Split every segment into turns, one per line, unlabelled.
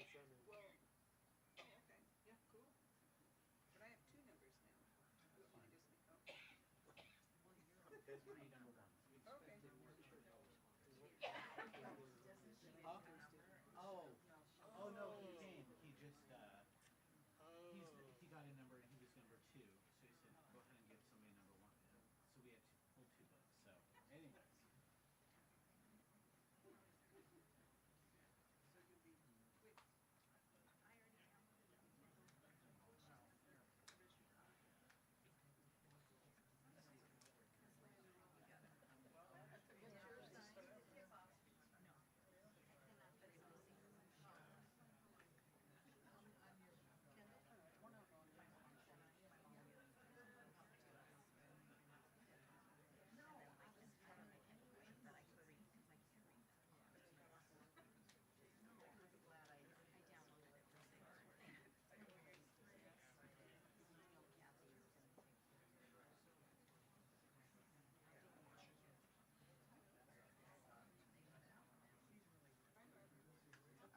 Okay. Yeah, cool. But I have two numbers now. You want me to just make, okay.
Huh? Oh, oh no, he came. He just he got a number and he was number two. So he said, go ahead and give somebody number one. So we had full two books. So anyway.
So you'll be, wait,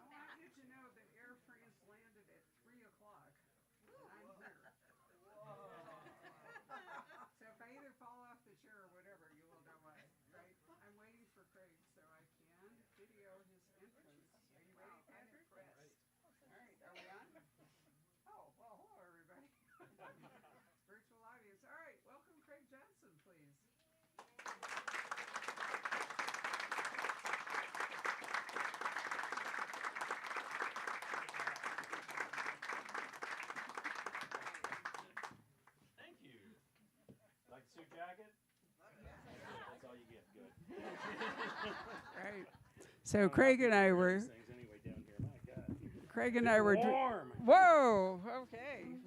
I want you to know that Air France landed at 3 o'clock and I'm here. So if I either fall off the chair or whatever, you will know why, right? I'm waiting for Craig so I can video his entrance. Are you ready, Patrick? All right, are we on? Oh, well, hello, everybody. Virtual audience. All right, welcome Craig Johnson, please.
Thank you. Like the suit jacket? That's all you get. Good.
Right. So Craig and I were.
Things anyway down here. My God.
Craig and I were.
Warm.
Whoa. Okay.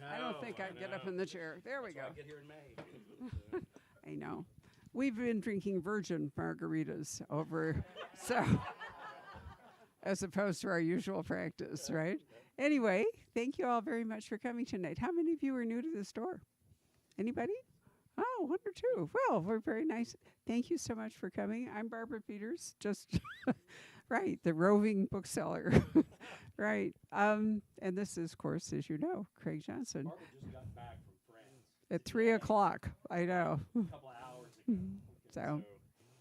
I
I don't think I'd get up in the chair. There we
That's why
go.
I get here in May.
I know. We've been drinking virgin margaritas over, so as opposed to our usual practice, right? Anyway, thank you all very much for coming tonight. How many of you are new to the store? Anybody? Oh, one or two. Well, we're very nice. Thank you so much for coming. I'm Barbara Peters, just right, the roving bookseller. Right. And this is, of course, as you know, Craig Johnson.
Barbara just got back from France.
At 3 o'clock. I know.
A couple of hours ago.
So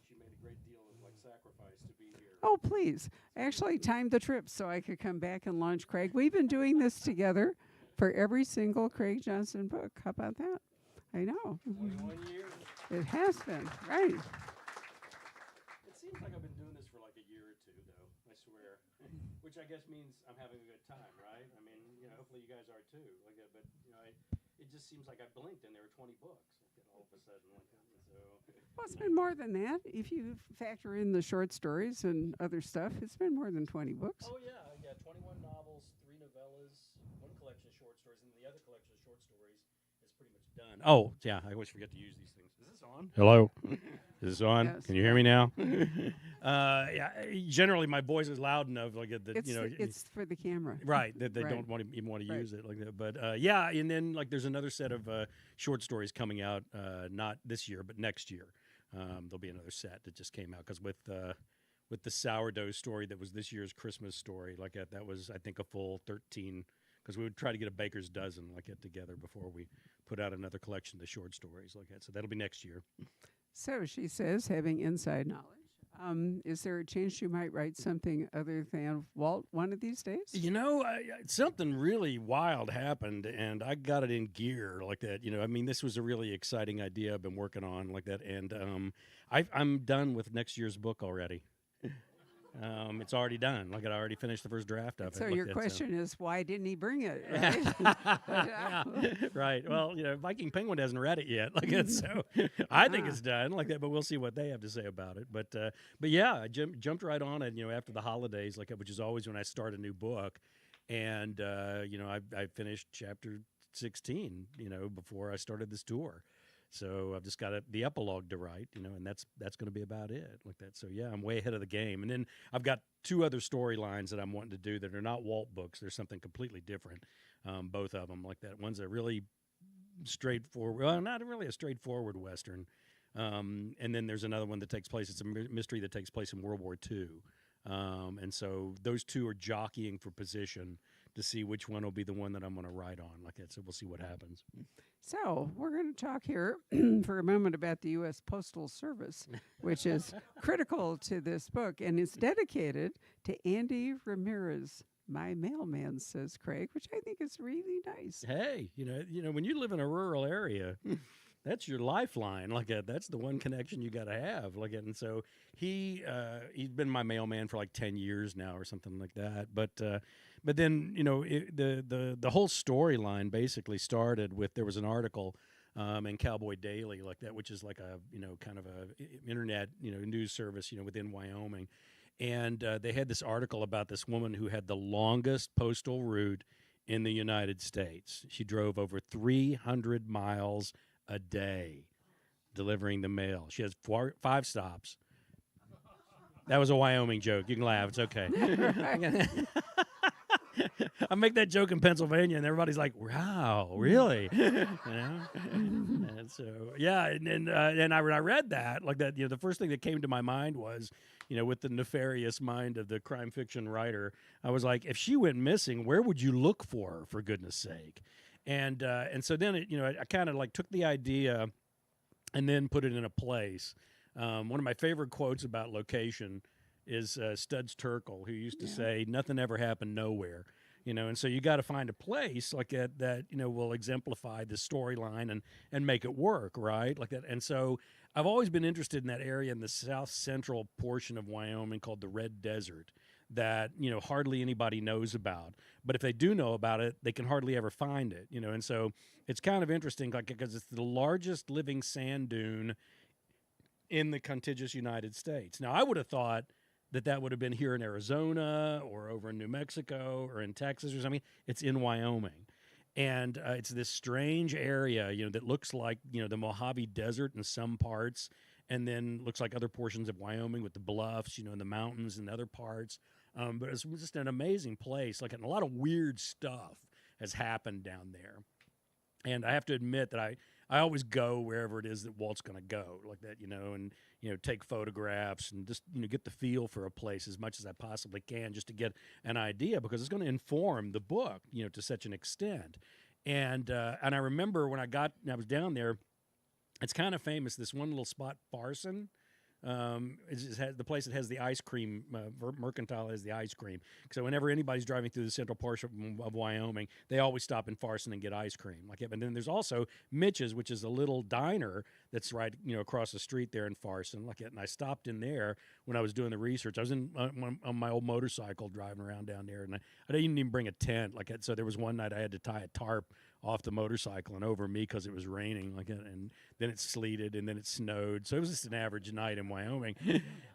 she made a great deal of sacrifice to be here.
oh, please. Actually timed the trip so I could come back and launch Craig. We've been doing this together for every single Craig Johnson book. How about that? I know.
21 years.
It has been, right.
It seems like I've been doing this for like a year or two, though, I swear. Which I guess means I'm having a good time, right? I mean, hopefully you guys are too. But, it just seems like I blinked and there were 20 books all of a sudden. So.
Well, it's been more than that. If you factor in the short stories and other stuff, it's been more than 20 books.
Oh, yeah, 21 novels, 3 novellas, 1 collection of short stories, and the other collection of short stories is pretty much done. Oh, yeah, I always forget to use these things. Is this on? Hello? Is this on?
Yes.
Can you hear me now? Yeah, generally my voice is loud enough,
It's for the camera.
right, that they
Right.
don't even want to
Right.
use it like that. But yeah, and then there's another set of short stories coming out, not this year, but next year. There'll be another set that just came out because with the sourdough story that was this year's Christmas story, that was I think a full 13. Because we would try to get a baker's dozen together before we put out another collection of short stories like that. So that'll be next year.
So she says, having inside knowledge, is there a chance you might write something other than Walt one of these days?
Something really wild happened, and I got it in gear like that. This was a really exciting idea I've been working on like that, and I'm done with next year's book already. It's already done. I already finished the first draft of it.
So your question is, why didn't he bring it? Right?
Right. Well, Viking Penguin hasn't read it yet, so I think it's done like that. But we'll see what they have to say about it. But yeah, I jumped right on it. After the holidays, which is always when I start a new book, and I finished chapter 16, before I started this tour. So I've just got the epilogue to write, and that's going to be about it like that. So yeah, I'm way ahead of the game. And then I've got 2 other storylines that I'm wanting to do that are not Walt books. They're something completely different, both of them like that. One's a really straightforward, well, not really a straightforward Western. And then there's another one that takes place, it's a mystery that takes place in World War II. And so those two are jockeying for position to see which one will be the one that I'm going to write on. Like that, so we'll see what happens.
So we're going to talk here for a moment about the U.S. Postal Service, which is critical to this book, and it's dedicated to Andy Ramirez. My mailman, says Craig, which I think is really nice.
Hey, when you live in a rural area, that's your lifeline. Like that's the one connection you got to have. Like, and so he's been my mailman for like 10 years now or something like that. But then the whole storyline basically started with there was an article in Cowboy Daily like that, which is like a kind of a internet news service within Wyoming. And they had this article about this woman who had the longest postal route in the United States. She drove over 300 miles a day delivering the mail. She has 5 stops. That was a Wyoming joke. You can laugh. It's okay. I make that joke in Pennsylvania, and everybody's like, "Wow, really?" And so, yeah, and I read that like that. The first thing that came to my mind was, with the nefarious mind of the crime fiction writer, I was like, if she went missing, where would you look for goodness sake? And so then I kind of like took the idea, and then put it in a place. One of my favorite quotes about location is Studs Terkel, who used to say, "Nothing ever happened nowhere." And so you got to find a place like that will exemplify the storyline and make it work, right? Like that. And so I've always been interested in that area in the south central portion of Wyoming called the Red Desert that, hardly anybody knows about. But if they do know about it, they can hardly ever find it, And so it's kind of interesting, like, because it's the largest living sand dune in the contiguous United States. Now, I would have thought that would have been here in Arizona or over in New Mexico or in Texas or something. It's in Wyoming. And it's this strange area, that looks like, the Mojave Desert in some parts, and then looks like other portions of Wyoming with the bluffs, and the mountains and other parts. But it's just an amazing place. Like, and a lot of weird stuff has happened down there. And I have to admit that I always go wherever it is that Walt's going to go, like that, and, take photographs and just, get the feel for a place as much as I possibly can just to get an idea, because it's going to inform the book, to such an extent. And I remember when I was down there, it's kind of famous, this one little spot, Farson. The place that has the ice cream, Mercantile has the ice cream. So whenever anybody's driving through the central portion of Wyoming, they always stop in Farson and get ice cream. And then there's also Mitch's, which is a little diner that's right, across the street there in Farson. And I stopped in there when I was doing the research. I was on my old motorcycle driving around down there, and I didn't even bring a tent. So there was one night I had to tie a tarp off the motorcycle and over me because it was raining, and then it sleeted, and then it snowed. So it was just an average night in Wyoming.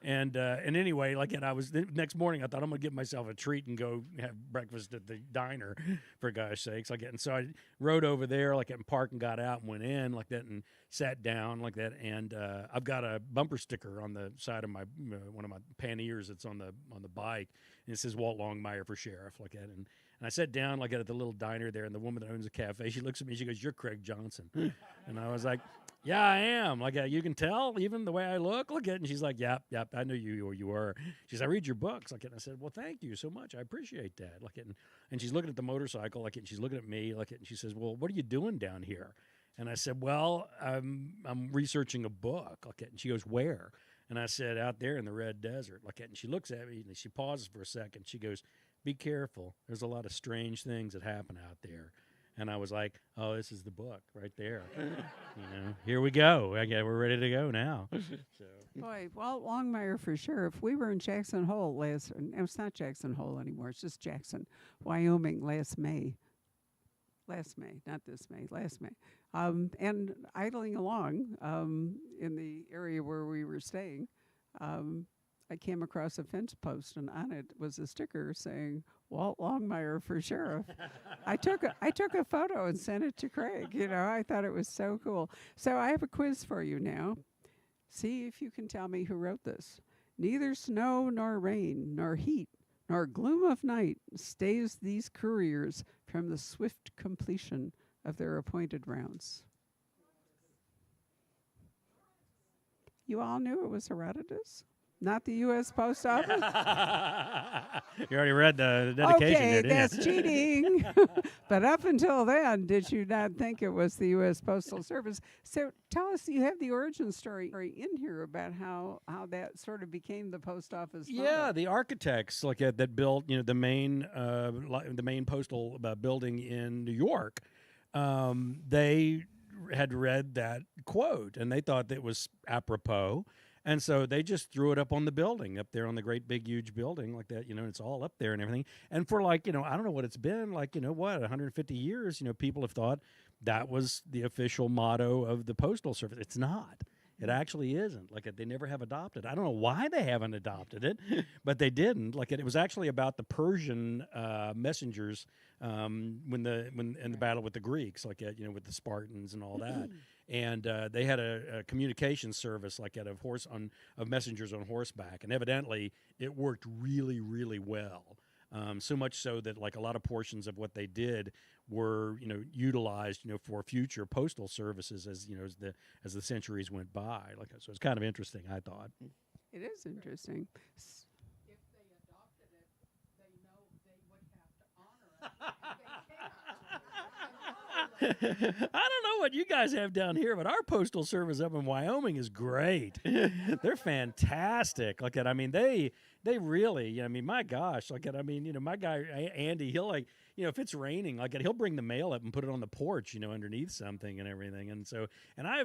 And anyway, and I was the next morning, I thought I'm gonna give myself a treat and go have breakfast at the diner, for gosh sakes, and so I rode over there, and parked and got out and went in and sat down and I've got a bumper sticker on the side of my one of my panniers that's on the bike, and it says Walt Longmire for sheriff, and I sat down at the little diner there, and the woman that owns the cafe, she looks at me, she goes, "You're Craig Johnson." And I was like, "Yeah, I am. You can tell even the way I look." And she's like, "Yep, I knew you were." She says, "I read your books." And I said, "Well, thank you so much. I appreciate that." And she's looking at the motorcycle, and she's looking at me, and she says, "Well, what are you doing down here?" And I said, "Well, I'm researching a book." And she goes, "Where?" And I said, "Out there in the Red Desert." And she looks at me, and she pauses for a second. She goes, "Be careful. There's a lot of strange things that happen out there." And I was like, "Oh, this is the book right there." Here we go. We're ready to go now. So.
Boy, Walt Longmire for sheriff. We were in Jackson Hole it's not Jackson Hole anymore. It's just Jackson, Wyoming last May. Last May, not this May, last May. And idling along in the area where we were staying, I came across a fence post, and on it was a sticker saying Walt Longmire for sheriff. I took a photo and sent it to Craig. I thought it was so cool. So I have a quiz for you now. See if you can tell me who wrote this. Neither snow nor rain nor heat nor gloom of night stays these couriers from the swift completion of their appointed rounds. You all knew it was Herodotus? Not the U.S. Post Office?
You already read the dedication
Okay,
there, didn't
that's
you?
cheating. But up until then, did you not think it was the U.S. Postal Service? So tell us, you have the origin story in here about how that sort of became the post office.
Yeah,
motto.
the architects that built the main postal building in New York, they had read that quote and they thought that it was apropos, and so they just threw it up on the building up there on the great big huge building like that, and it's all up there and everything. And for I don't know what it's been 150 years, people have thought that was the official motto of the Postal Service. It's not. It actually isn't. They never have adopted. I don't know why they haven't adopted it, but they didn't. It was actually about the Persian messengers when in the battle with the Greeks, with the Spartans and all that. And they had a communication service of messengers on horseback, and evidently it worked really, really well. So much so that a lot of portions of what they did were utilized for future postal services as the centuries went by. So it's kind of interesting, I thought.
It is interesting.
If they adopted it, they know they would have to honor it. They cannot.
I don't know what you guys have down here, but our postal service up in Wyoming is great. They're fantastic. They really, my gosh, my guy Andy, he'll if it's raining, he'll bring the mail up and put it on the porch, underneath something and everything. And so, and I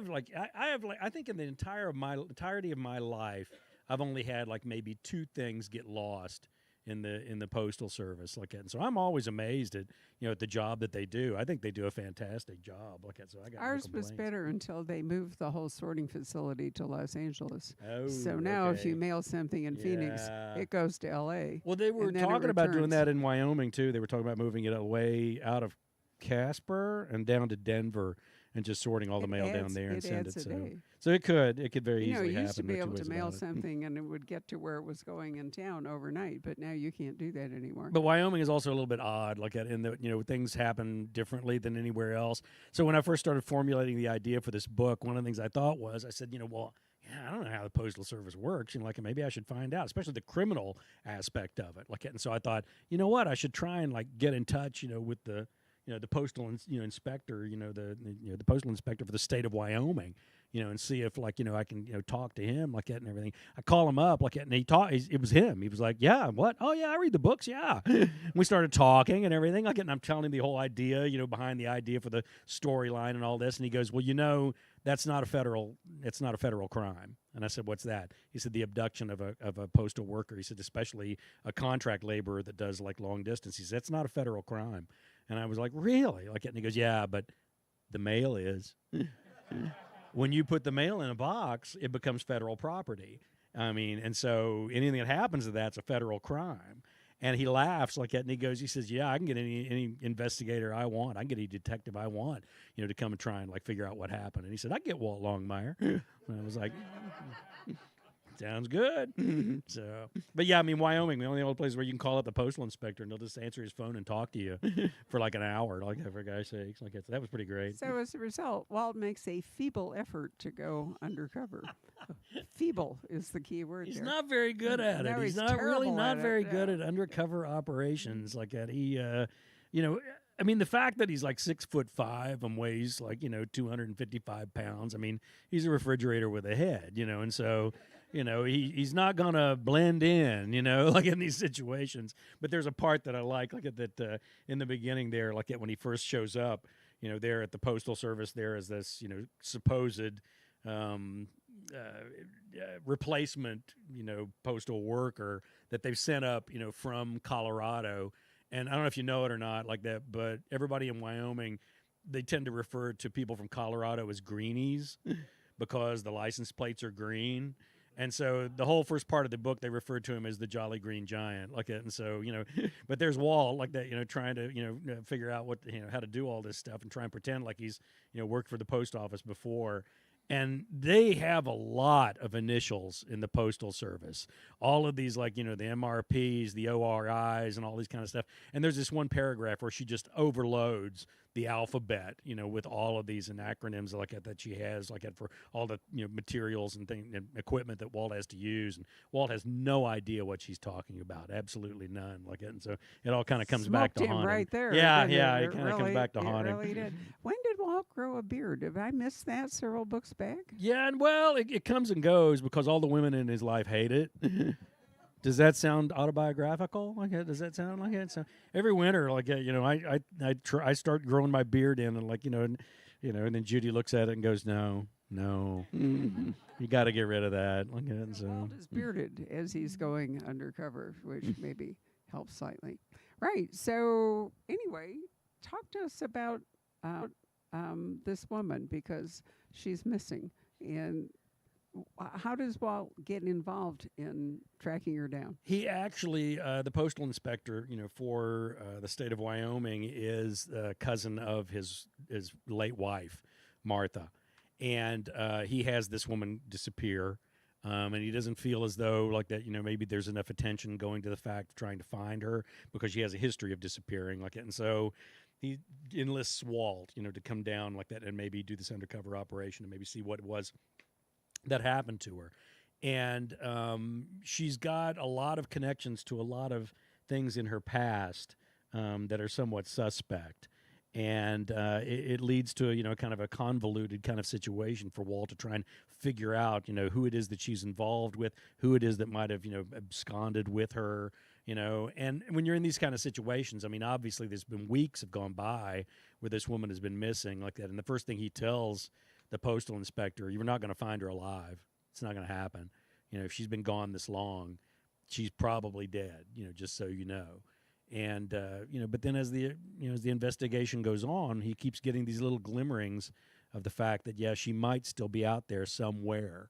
think in the entirety of my life, I've only had maybe 2 things get lost in the postal service and so I'm always amazed at at the job that they do. I think they do a fantastic job so I got
Ours
no
was
complaints.
better until they moved the whole sorting facility to Los Angeles.
Oh,
So now if
okay.
you mail something in Phoenix,
Yeah.
it goes to L.A.
Well, they were
and then it
talking about doing
returns.
that in Wyoming too. They were talking about moving it away out of Casper and down to Denver and just sorting all the mail down there and send it.
adds a day.
So it could very
You know,
easily
you used to
happen.
be
no two
able to
ways
mail
about it.
something and it would get to where it was going in town overnight, but now you can't do that anymore.
But Wyoming is also a little bit odd, in that things happen differently than anywhere else. So when I first started formulating the idea for this book, one of the things I thought was, I said, well, yeah, I don't know how the Postal Service works, maybe I should find out, especially the criminal aspect of it. And so I thought, you know what, I should try and get in touch, with the the postal inspector, the postal inspector for the state of Wyoming, and see if I can talk to him that and everything. I call him up and it was him. He was like, yeah, what? Oh yeah, I read the books. Yeah. We started talking and everything and I'm telling him the whole idea, behind the idea for the storyline and all this. And he goes, well, it's not a federal crime. And I said, what's that? He said, the abduction of a postal worker. He said, especially a contract laborer that does long distance. He said, it's not a federal crime. And I was like, really? And he goes, yeah, but the mail is. When you put the mail in a box, it becomes federal property. And so anything that happens to that's a federal crime. And he laughs and he says, yeah, I can get any investigator I want. I can get any detective I want, to come and try and figure out what happened. And he said, I get Walt Longmire. And I was like, sounds good. So, but yeah, Wyoming, the only place where you can call up the postal inspector and they'll just answer his phone and talk to you for an hour, for God's sakes. That was pretty great.
So as a result, Walt makes a feeble effort to go undercover. Feeble is the key word.
He's
there.
not very good at it.
No,
He's
he's
not really
terrible
not
at
very
it,
good
yeah.
at undercover operations like that. He, the fact that he's 6'5" and weighs 255 pounds. He's a refrigerator with a head, and so. He's not gonna blend in, in these situations. But there's a part that I like that in the beginning there, when he first shows up, there at the Postal Service, there is this, supposed replacement, postal worker that they've sent up, from Colorado. And I don't know if you know it or not but everybody in Wyoming, they tend to refer to people from Colorado as greenies because the license plates are green. And so the whole first part of the book, they referred to him as the Jolly Green Giant, And so, but there's Walt, trying to, figure out how to do all this stuff and try and pretend like he's, worked for the post office before. And they have a lot of initials in the Postal Service. All of these, the MRPs, the ORIs, and all these kind of stuff. And there's this one paragraph where she just overloads the alphabet, with all of these and acronyms like that she has, like that for all the materials and things and equipment that Walt has to use, and Walt has no idea what she's talking about, absolutely none, like it, and so it all kind of comes back to
him
haunt
right
him.
there.
Yeah,
didn't
yeah,
it?
it kind of comes back to haunt him.
Really did. When did Walt grow a beard? Did I miss that several books back?
Yeah, and well, it comes and goes because all the women in his life hate it. Does that sound autobiographical? Like it? Does that sound like it? So every winter, like I start growing my beard in, and and then Judy looks at it and goes, "No, you got to get rid of that." Like it, and so
Walt is bearded as he's going undercover, which maybe helps slightly. Right. So anyway, talk to us about this woman, because she's missing, and how does Walt get involved in tracking her down?
He actually, the postal inspector, for the state of Wyoming, is a cousin of his late wife, Martha, and he has this woman disappear, and he doesn't feel as though like that, maybe there's enough attention going to the fact of trying to find her because she has a history of disappearing, like it, and so he enlists Walt, to come down like that and maybe do this undercover operation and maybe see what it was that happened to her. And she's got a lot of connections to a lot of things in her past that are somewhat suspect. And it leads to kind of a convoluted kind of situation for Walt to try and figure out, who it is that she's involved with, who it is that might have, absconded with her, And when you're in these kind of situations, I mean, obviously there's been weeks have gone by where this woman has been missing like that. And the first thing he tells the postal inspector, you're not going to find her alive. It's not going to happen. If she's been gone this long, she's probably dead, just so you know. And, but then as the investigation goes on, he keeps getting these little glimmerings of the fact that, yeah, she might still be out there somewhere.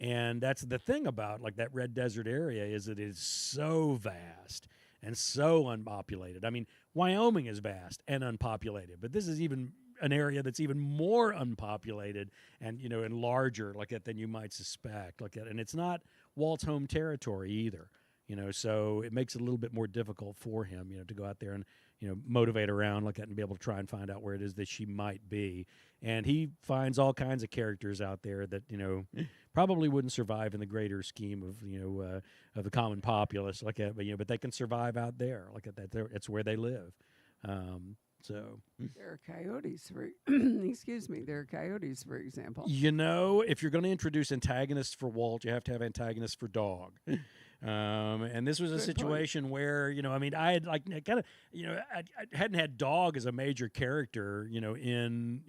And that's the thing about like that Red Desert area is that it is so vast and so unpopulated. I mean, Wyoming is vast and unpopulated, but this is even an area that's even more unpopulated and and larger like that than you might suspect like that, and it's not Walt's home territory either, so it makes it a little bit more difficult for him to go out there and motivate around like that and be able to try and find out where it is that she might be. And he finds all kinds of characters out there that probably wouldn't survive in the greater scheme of the common populace like that, but they can survive out there like that. It's where they live. So
there are coyotes, for excuse me. There are coyotes, for example.
If you're going to introduce antagonists for Walt, you have to have antagonists for dog. And this was a situation where I had like kind of I hadn't had dog as a major character in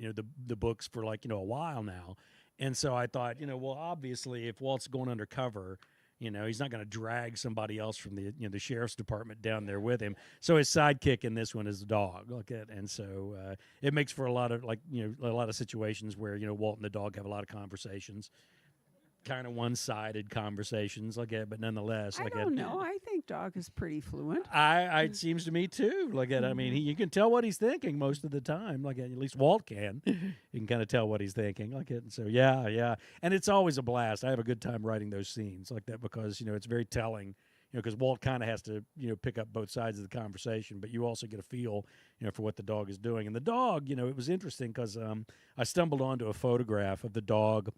the books for like a while now, and so I thought well, obviously if Walt's going undercover, he's not going to drag somebody else from the sheriff's department down there with him. So his sidekick in this one is the dog. Look at, and so it makes for a lot of a lot of situations where Walt and the dog have a lot of conversations, kind of one-sided conversations like that, but nonetheless,
I don't know. I think dog is pretty fluent.
It seems to me too. Like that, I mean, you can tell what he's thinking most of the time. Like at least Walt can. You can kind of tell what he's thinking. Like it. And so yeah, and it's always a blast. I have a good time writing those scenes like that because it's very telling. Because Walt kind of has to pick up both sides of the conversation, but you also get a feel for what the dog is doing. And the dog, it was interesting because I stumbled onto a photograph of the dog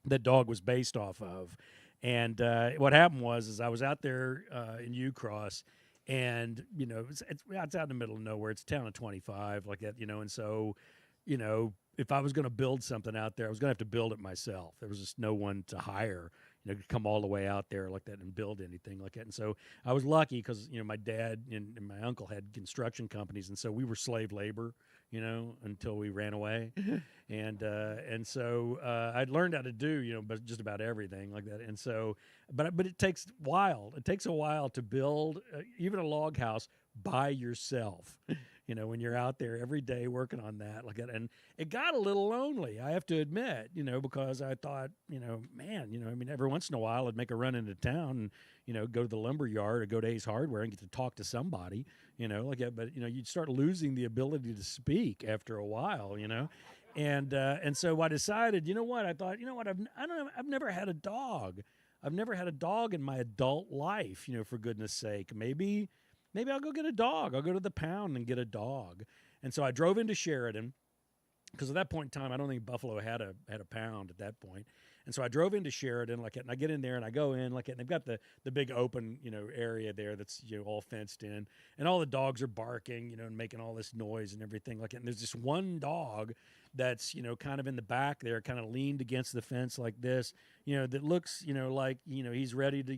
that dog was based off of. And what happened was I was out there in Ucross, and it's out in the middle of nowhere. It's a town of 25 like that, and so if I was going to build something out there, I was going to have to build it myself. There was just no one to hire to come all the way out there like that and build anything like that. And so I was lucky because my dad and my uncle had construction companies, and so we were slave labor until we ran away. And so I'd learned how to do, but just about everything like that. And so, but it takes a while. It takes a while to build even a log house by yourself, when you're out there every day working on that like that. And it got a little lonely, I have to admit, because I thought, man, every once in a while I'd make a run into town and, go to the lumber yard or go to Ace Hardware and get to talk to somebody, like that. But, you'd start losing the ability to speak after a while, And so I decided, I thought, I've never had a dog. I've never had a dog in my adult life, for goodness sake. Maybe maybe I'll go get a dog. I'll go to the pound and get a dog. And so I drove into Sheridan, because at that point in time, I don't think Buffalo had a pound at that point. And so I drove into Sheridan, like, and I get in there and I go in, like, and they've got the big open, area there that's, all fenced in, and all the dogs are barking, and making all this noise and everything, like, and there's this one dog that's, kind of in the back there, kind of leaned against the fence like this, that looks, like, he's ready to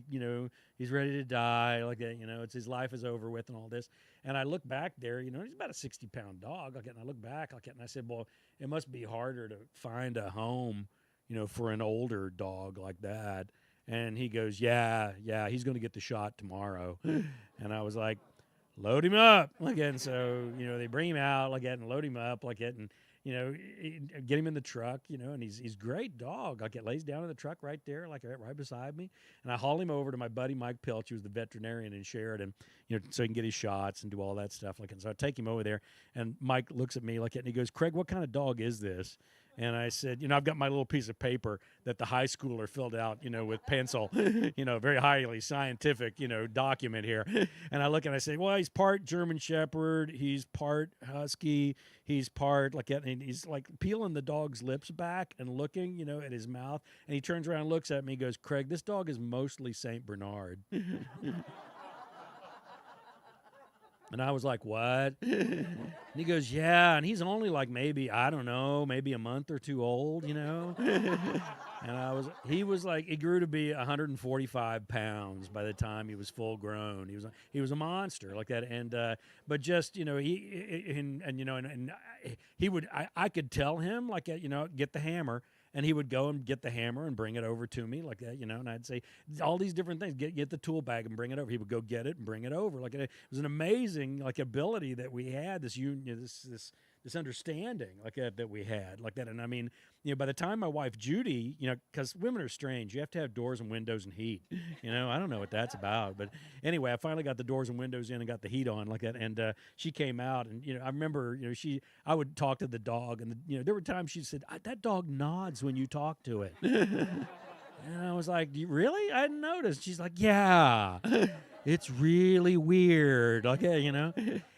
die, like that, it's his life is over with and all this. And I look back there, he's about a 60-pound dog, like, and I look back, like, and I said, well, it must be harder to find a home, for an older dog like that. And he goes, yeah, he's going to get the shot tomorrow. And I was like, load him up. Like, and so, they bring him out like that and load him up like that and, get him in the truck, and he's great dog. Like, it lays down in the truck right there, like right beside me. And I haul him over to my buddy Mike Pilch, who's the veterinarian in Sheridan, so he can get his shots and do all that stuff. Like, and so I take him over there, and Mike looks at me like that, and he goes, Craig, what kind of dog is this? And I said, I've got my little piece of paper that the high schooler filled out, with pencil, very highly scientific, document here. And I look and I say, well, he's part German Shepherd, he's part Husky, he's part like that. And he's like peeling the dog's lips back and looking, at his mouth. And he turns around and looks at me and goes, Craig, this dog is mostly St. Bernard. And I was like, what? And he goes, yeah. And he's only like maybe, I don't know, maybe a month or two old, And he grew to be 145 pounds by the time he was full grown. He was a monster like that. And, but just, I could tell him like, get the hammer. And he would go and get the hammer and bring it over to me like that, and I'd say all these different things. Get the tool bag and bring it over. He would go get it and bring it over. Like, it was an amazing like ability that we had. This understanding like that we had like that. And I mean, by the time my wife Judy, because women are strange. You have to have doors and windows and heat. I don't know what that's about, but anyway, I finally got the doors and windows in and got the heat on like that. And she came out, and I remember, I would talk to the dog, and there were times she said, that dog nods when you talk to it. And I was like, really? I hadn't noticed. She's like, yeah. It's really weird, okay,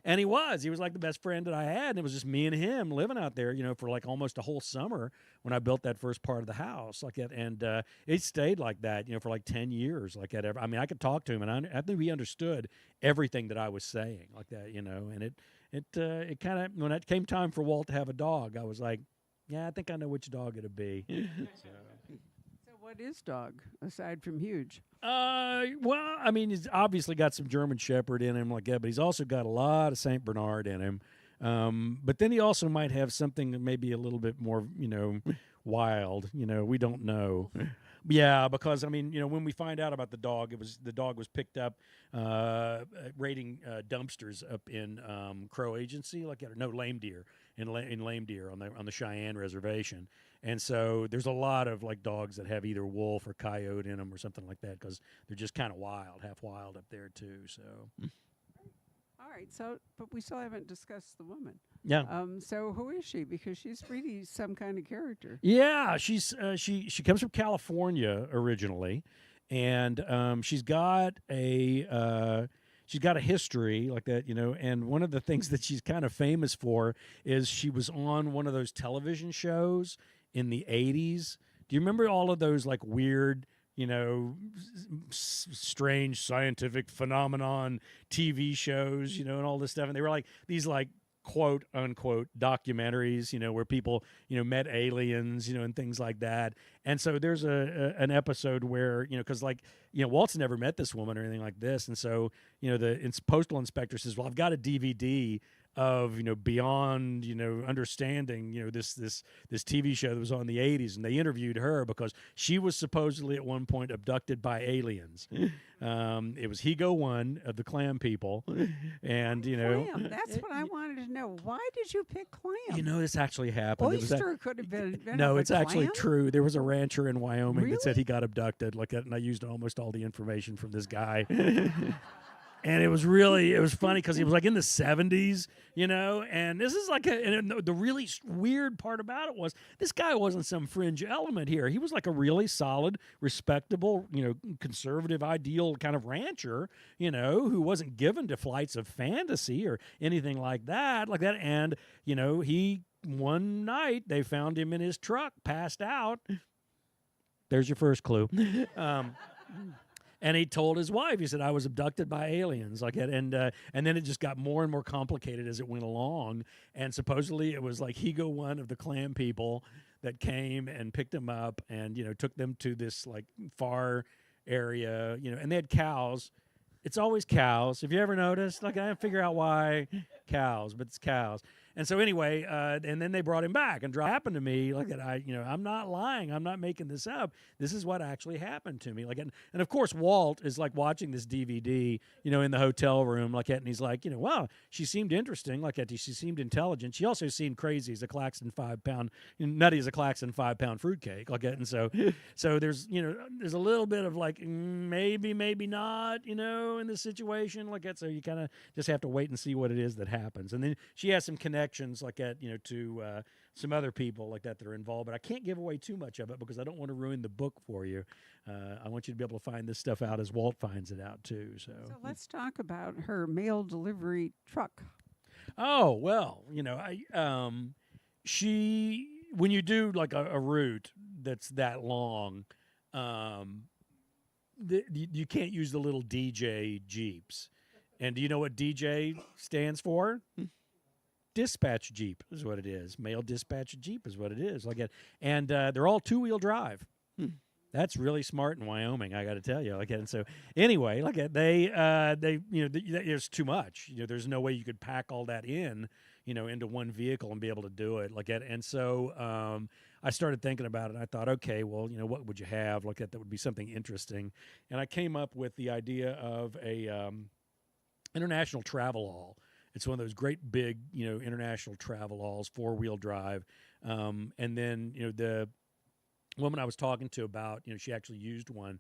And he was like the best friend that I had, and it was just me and him living out there, for like almost a whole summer when I built that first part of the house, like that. And it stayed like that, for like 10 years, like that. I mean, I could talk to him, and I think he understood everything that I was saying, like that, And it kind of, when it came time for Walt to have a dog, I was like, yeah, I think I know which dog it'd be. So
what is dog aside from huge?
Well, I mean, he's obviously got some German Shepherd in him like that, but he's also got a lot of St. Bernard in him. But then he also might have something that maybe a little bit more, wild. We don't know. Yeah, because I mean, when we find out about the dog was picked up raiding dumpsters up in Crow Agency, like Lame Deer in Lame Deer on the Cheyenne Reservation. And so there's a lot of like dogs that have either wolf or coyote in them or something like that, because they're just kind of wild, half wild up there too. So.
All right. So, but we still haven't discussed the woman.
Yeah.
So who is she? Because she's really some kind of character.
Yeah, she's she comes from California originally, and she's got a history like that, And one of the things that she's kind of famous for is she was on one of those television shows in the 80s. Do you remember all of those like weird, strange scientific phenomenon TV shows, and all this stuff? And they were like these like quote unquote documentaries, where people, met aliens, and things like that. And so there's an episode where, because like, Walt's never met this woman or anything like this. And so, the Postal Inspector says, well, I've got a DVD of, Beyond, Understanding, this TV show that was on the 80s, and they interviewed her because she was supposedly at one point abducted by aliens. It was Higo 1 of the Clam people, and
Clam. That's what I wanted to know. Why did you pick clam?
This actually happened.
Oyster could have been.
No, it's actually
clam?
true. There was a rancher in Wyoming
Really?
that said he got abducted like that, and I used almost all the information from this guy. And it was funny because he was like in the 70s, you know, and this is like and the really weird part about it was this guy wasn't some fringe element here. He was like a really solid, respectable, you know, conservative, ideal kind of rancher, you know, who wasn't given to flights of fantasy or anything like that. And, you know, one night they found him in his truck, passed out. There's your first clue. And he told his wife, he said, I was abducted by aliens. And then it just got more and more complicated as it went along. And supposedly it was like Higo, one of the clan people that came and picked him up and, you know, took them to this like far area, you know, and they had cows. It's always cows. Have you ever noticed? Like, I didn't figure out why cows, but it's cows. And so anyway, and then they brought him back, and happened to me. Like, I'm not lying. I'm not making this up. This is what actually happened to me. Like, and of course, Walt is like watching this DVD, you know, in the hotel room, like, and he's like, you know, wow, she seemed interesting. Like, she seemed intelligent. She also seemed crazy as a Claxton 5-pound, nutty as a Claxton 5-pound fruitcake. Like, and so there's, you know, there's a little bit of like maybe not, you know, in this situation like that. So you kind of just have to wait and see what it is that happens. And then she has some connections like that, you know, to some other people like that are involved. But I can't give away too much of it because I don't want to ruin the book for you. I want you to be able to find this stuff out as Walt finds it out too. So
let's talk about her mail delivery truck.
Oh, well, you know, when you do like a route that's that long, you can't use the little DJ Jeeps. And do you know what DJ stands for? Dispatch Jeep is what it is. Mail dispatch Jeep is what it is. Like it, and they're all 2-wheel drive. That's really smart in Wyoming, I got to tell you. Like, and so anyway, like they you know, there's too much. You know, there's no way you could pack all that in, you know, into one vehicle and be able to do it. Like, and so I started thinking about it. And I thought, okay, well, you know, what would you have like that would be something interesting? And I came up with the idea of a international travel-all. It's one of those great big, you know, international travel-alls, 4-wheel drive. And then, you know, the woman I was talking to about, you know, she actually used one.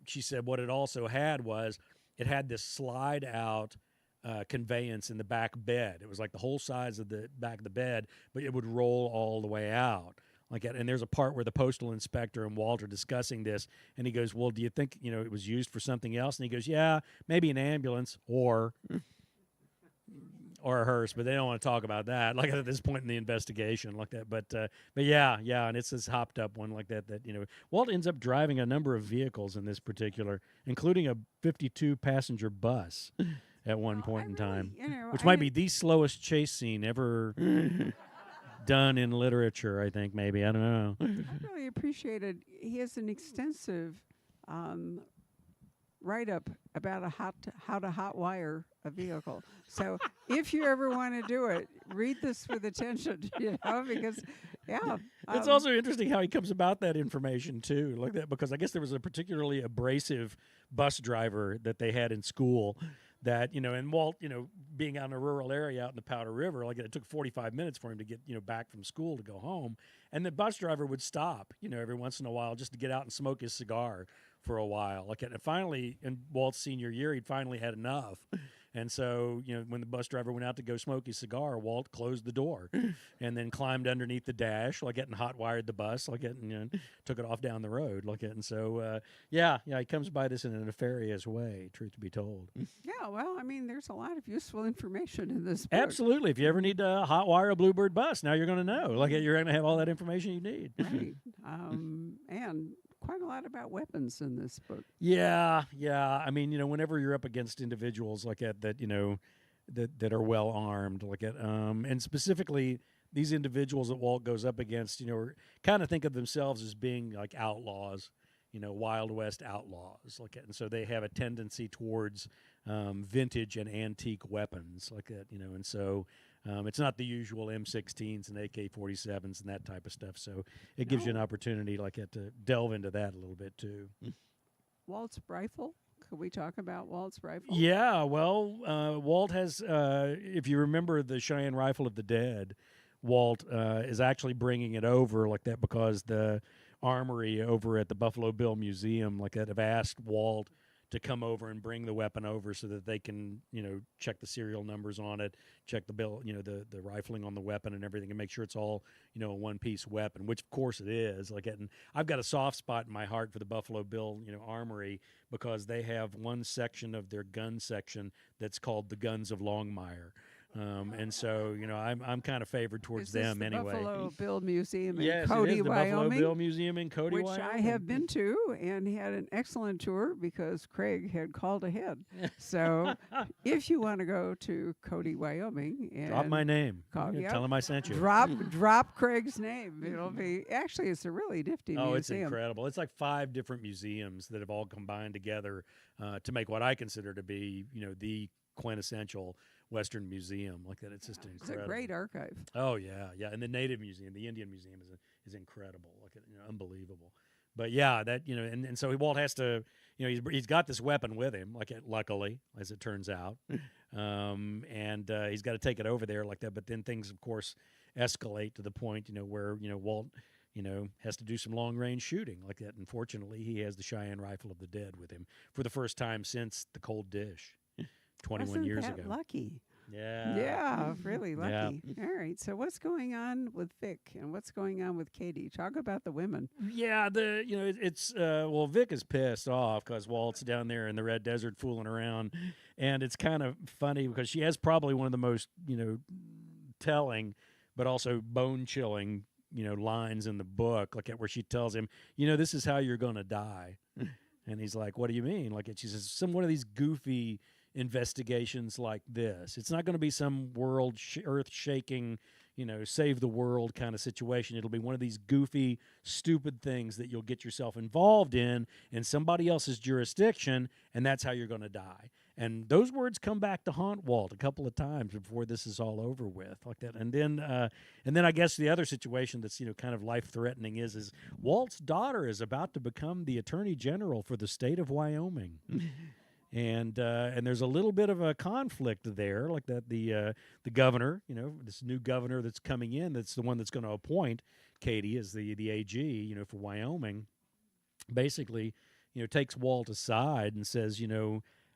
She said what it also had was it had this slide-out conveyance in the back bed. It was like the whole size of the back of the bed, but it would roll all the way out. Like that. And there's a part where the postal inspector and Walt are discussing this, and he goes, well, do you think, you know, it was used for something else? And he goes, yeah, maybe an ambulance or a hearse, but they don't want to talk about that like at this point in the investigation like that. But yeah, and it's this hopped up one like that, you know, Walt ends up driving a number of vehicles in this particular, including a 52 passenger bus at one point in time,
you know,
which might be the slowest chase scene ever done in literature, I think, maybe. I don't know.
I really appreciated, he has an extensive write-up about how to hot wire a vehicle. So if you ever want to do it, read this with attention, you know, because, yeah.
It's also interesting how he comes about that information, too, like that, because I guess there was a particularly abrasive bus driver that they had in school that, you know, and Walt, you know, being out in a rural area out in the Powder River, like it took 45 minutes for him to get, you know, back from school to go home. And the bus driver would stop, you know, every once in a while just to get out and smoke his cigar for a while. Like, and finally, in Walt's senior year, he'd finally had enough. And so, you know, when the bus driver went out to go smoke his cigar, Walt closed the door and then climbed underneath the dash, like it, and hot wired the bus, like it, and, you know, took it off down the road, like it. And so, yeah, he comes by this in a nefarious way, truth be told.
Yeah, well, I mean, there's a lot of useful information in this book.
Absolutely. If you ever need to hot wire a Bluebird bus, now you're going to know. Like, you're going to have all that information you need.
Right. And quite a lot about weapons in this book.
Yeah. I mean, you know, whenever you're up against individuals like that, you know, that are well armed, like that, and specifically these individuals that Walt goes up against, you know, kind of think of themselves as being like outlaws, you know, Wild West outlaws, like that, and so they have a tendency towards vintage and antique weapons, like that, you know, and so. It's not the usual M16s and AK-47s and that type of stuff, so it gives you an opportunity like that to delve into that a little bit too.
Walt's Rifle? Could we talk about Walt's Rifle?
Yeah, well, Walt has, if you remember the Cheyenne Rifle of the Dead, Walt is actually bringing it over like that because the armory over at the Buffalo Bill Museum like that have asked Walt to come over and bring the weapon over so that they can, check the serial numbers on it, check the bill, the rifling on the weapon and everything, and make sure it's all, a one-piece weapon, which of course it is. And I've got a soft spot in my heart for the Buffalo Bill, Armory, because they have one section of their gun section that's called the Guns of Longmire. And so, I'm kind of favored towards them
the
anyway.
Buffalo Bill Museum in
Yes,
Cody,
it is the
Wyoming.
Buffalo Bill Museum in Cody,
which
Wyoming.
I have been to and had an excellent tour because Craig had called ahead. So if you want to go to Cody, Wyoming, and
Drop my name.
Yep.
Tell him I sent you.
Drop Craig's name. It'll be actually it's a really nifty museum.
Oh, it's incredible. It's like 5 different museums that have all combined together to make what I consider to be, the quintessential Western museum. It's just incredible.
It's a great archive.
Oh yeah, and the Native Museum, the Indian Museum is incredible. Unbelievable. But yeah, that and so Walt has to, he's got this weapon with him, luckily, as it turns out, and he's got to take it over there like that. But then things, of course, escalate to the point, where Walt, has to do some long range shooting like that. Unfortunately, he has the Cheyenne Rifle of the Dead with him for the first time since the Cold Dish. 21 years
Wasn't that
ago.
Lucky.
Yeah.
Yeah, really lucky.
Yeah.
All right. So what's going on with Vic and what's going on with Katie? Talk about the women.
Yeah, it's Vic is pissed off because Walt's down there in the Red Desert fooling around, and it's kind of funny because she has probably one of the most telling, but also bone chilling lines in the book, where she tells him, this is how you're gonna die, and he's like, what do you mean? She says, one of these goofy investigations like this. It's not going to be some earth-shaking, save the world kind of situation. It'll be one of these goofy, stupid things that you'll get yourself involved in somebody else's jurisdiction, and that's how you're going to die. And those words come back to haunt Walt a couple of times before this is all over with, like that. And then I guess the other situation that's kind of life-threatening is Walt's daughter is about to become the Attorney General for the state of Wyoming. And there's a little bit of a conflict there, like that the governor, this new governor that's coming in, that's the one that's going to appoint Katie as the AG, for Wyoming, basically, takes Walt aside and says,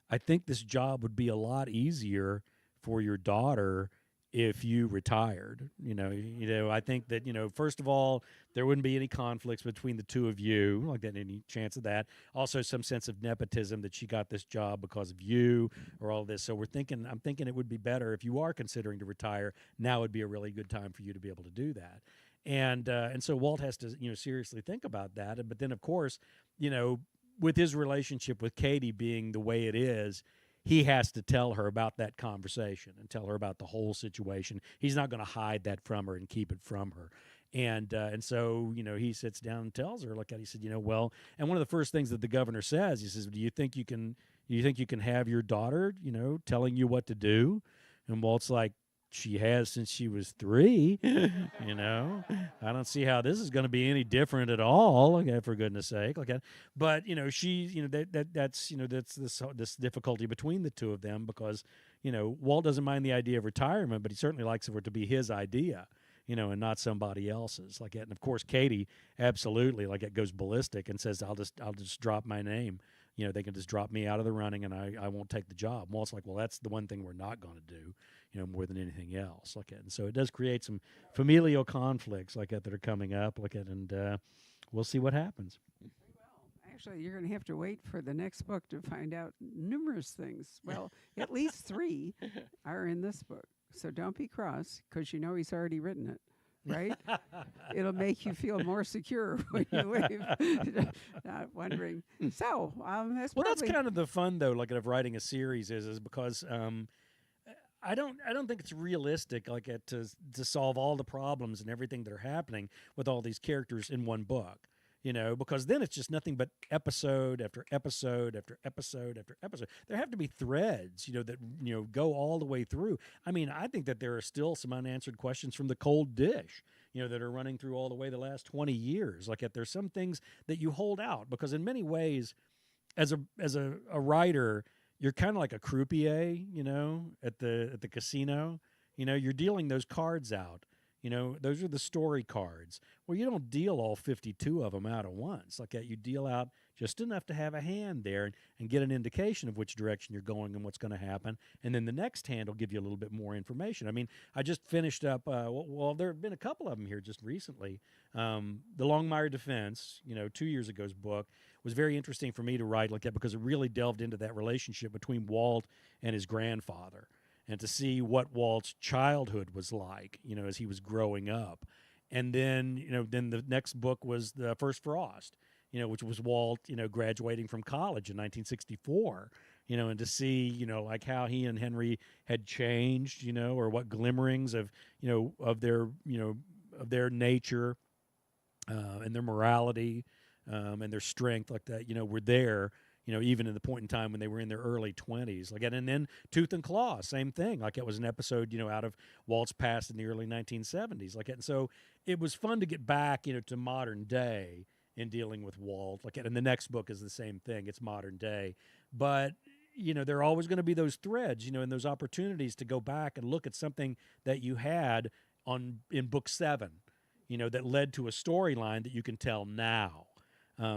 I think this job would be a lot easier for your daughter if you retired. I think that, first of all, there wouldn't be any conflicts between the two of you, like that, any chance of that. Also some sense of nepotism that she got this job because of you or all this. So I'm thinking it would be better if you are considering to retire. Now would be a really good time for you to be able to do that. And so Walt has to, seriously think about that. But then, of course, with his relationship with Katie being the way it is, he has to tell her about that conversation and tell her about the whole situation. He's not going to hide that from her and keep it from her. And so, he sits down and tells her, he said, and one of the first things that the governor says, he says, do you think you can have your daughter, telling you what to do? And Walt's like, she has since she was 3, I don't see how this is going to be any different at all, for goodness sake, but she, that's this difficulty between the two of them because, Walt doesn't mind the idea of retirement, but he certainly likes for it to be his idea, and not somebody else's like that. And of course, Katie absolutely goes ballistic and says, I'll just drop my name. They can just drop me out of the running and I won't take the job. And Walt's like, well, that's the one thing we're not going to do, more than anything else. And so it does create some familial conflicts that are coming up, and we'll see what happens.
Actually, you're going to have to wait for the next book to find out numerous things. Well, at least 3 are in this book. So don't be cross because he's already written it. Right? It'll make you feel more secure when you leave. Not wondering. So
that's kind of the fun though, of writing a series is because I don't think it's realistic to solve all the problems and everything that are happening with all these characters in one book. Because then it's just nothing but episode after episode after episode after episode. There have to be threads, that, go all the way through. I mean, I think that there are still some unanswered questions from the Cold Dish, that are running through all the way the last 20 years. There's some things that you hold out because in many ways, as a writer, you're kind of like a croupier, at the casino. You're dealing those cards out. Those are the story cards. Well, you don't deal all 52 of them out at once. You deal out just enough to have a hand there and get an indication of which direction you're going and what's going to happen. And then the next hand will give you a little bit more information. I mean, I just finished up, well, there have been a couple of them here just recently. The Longmire Defense, 2 years ago's book, was very interesting for me to write like that because it really delved into that relationship between Walt and his grandfather and to see what Walt's childhood was like, as he was growing up. And then, then the next book was The First Frost, which was Walt, graduating from college in 1964, and to see, like how he and Henry had changed, or what glimmerings of, of their nature and their morality and their strength like that, were there, even in the point in time when they were in their early 20s. Like, and then Tooth and Claw, same thing. Like it was an episode, out of Walt's past in the early 1970s. Like, and so it was fun to get back, to modern day in dealing with Walt. Like, and the next book is the same thing. It's modern day. But, there are always going to be those threads, and those opportunities to go back and look at something that you had in book 7, that led to a storyline that you can tell now.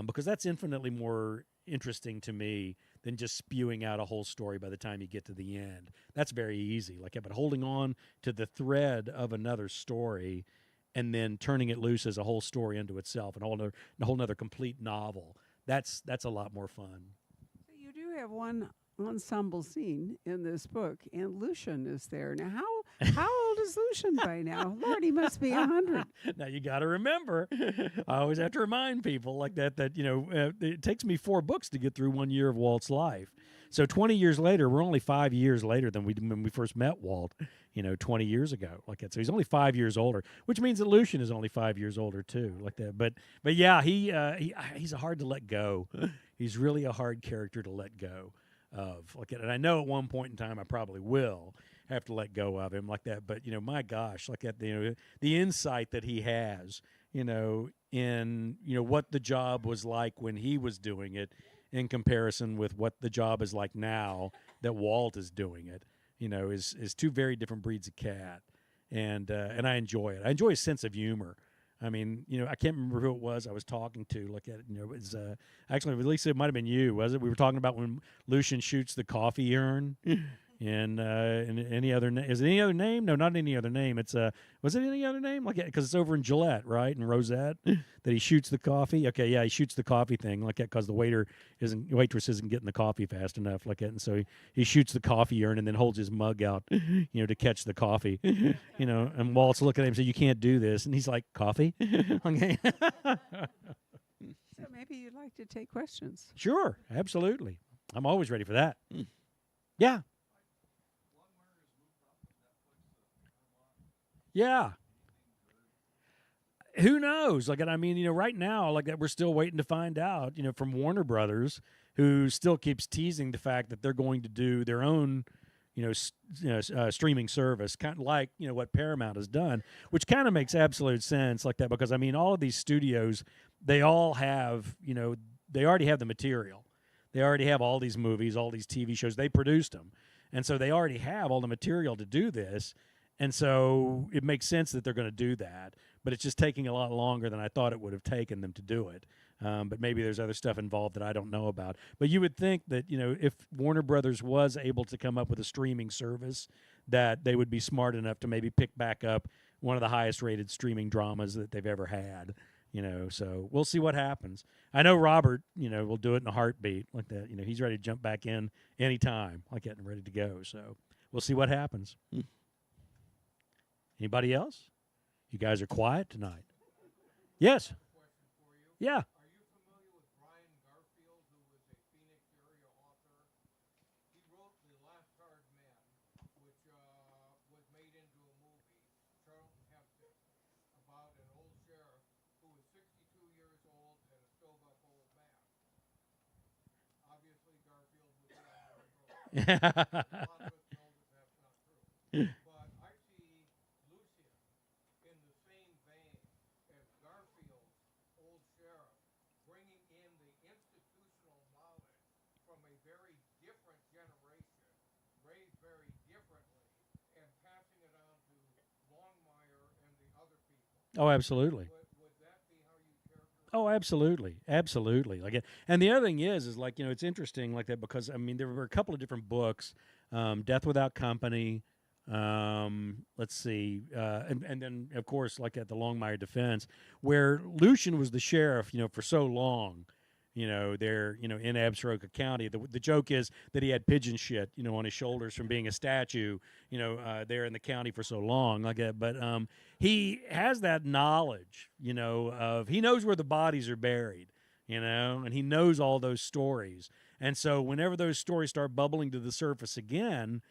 Because that's infinitely more interesting to me than just spewing out a whole story by the time you get to the end. That's very easy. But holding on to the thread of another story and then turning it loose as a whole story unto itself, and a whole nother complete novel, that's a lot more fun.
So you do have one ensemble scene in this book, and Lucian is there. Now, how old is Lucian by now? Lord, he must be 100.
Now, you got to remember, I always have to remind people like that it takes me 4 books to get through 1 year of Walt's life. So 20 years later, we're only 5 years later than when we first met Walt, 20 years ago. Like that. So he's only 5 years older, which means that Lucian is only 5 years older too. Like that. But yeah, he's hard to let go. He's really a hard character to let go of. Like, and I know at one point in time I probably will have to let go of him like that. But my gosh, like that, the insight that he has, in what the job was like when he was doing it, in comparison with what the job is like now that Walt is doing it, is 2 very different breeds of cat, and I enjoy it. I enjoy his sense of humor. I mean, I can't remember who it was I was talking to. Look at it, it was actually, at least it might have been you, was it? We were talking about when Lucian shoots the coffee urn. And any other is it any other name? No, not any other name. It's was it any other name? Like, because it's over in Gillette, right? And Rosette, that he shoots the coffee. Okay, yeah, he shoots the coffee thing like that because the waitress isn't getting the coffee fast enough, like that, and so he shoots the coffee urn and then holds his mug out, to catch the coffee, And Walt's looking at him and says, "You can't do this," and he's like, "Coffee?" Okay.
So maybe you'd like to take questions.
Sure, absolutely. I'm always ready for that. Yeah. Yeah. Who knows? Like, I mean, right now, like that, we're still waiting to find out, from Warner Brothers, who still keeps teasing the fact that they're going to do their own, streaming service, kind of like, what Paramount has done, which kind of makes absolute sense like that, because, I mean, all of these studios, they all have, they already have the material. They already have all these movies, all these TV shows. They produced them. And so they already have all the material to do this. And so it makes sense that they're going to do that, but it's just taking a lot longer than I thought it would have taken them to do it. But maybe there's other stuff involved that I don't know about. But you would think that, if Warner Brothers was able to come up with a streaming service, that they would be smart enough to maybe pick back up one of the highest rated streaming dramas that they've ever had. So we'll see what happens. I know Robert, will do it in a heartbeat like that. He's ready to jump back in anytime like that and ready to go. So we'll see what happens. Anybody else? You guys are quiet tonight. Yes. Yeah.
Are you familiar with Brian Garfield, who was a Phoenix area author? He wrote The Last Hard Man, which was made into a movie, Charlton Heston, about an old sheriff who was 62 years old and a still-up old man. Obviously, Garfield was the one who wrote it. A lot of us know that that's not true. But I see Lucian in the same vein as Garfield's old sheriff, bringing in the institutional knowledge from a very different generation, raised very differently, and passing it on to Longmire and the other people.
Oh, absolutely.
Would that be how you characterize
Oh, absolutely, absolutely. And the other thing is like it's interesting like that because I mean there were a couple of different books, Death Without Company. Let's see, and then of course like at the Longmire defense, where Lucian was the sheriff, for so long. There, in Absaroka County. The joke is that he had pigeon shit, on his shoulders from being a statue, there in the county for so long, like that. But he has that knowledge, of he knows where the bodies are buried, and he knows all those stories. And so whenever those stories start bubbling to the surface again,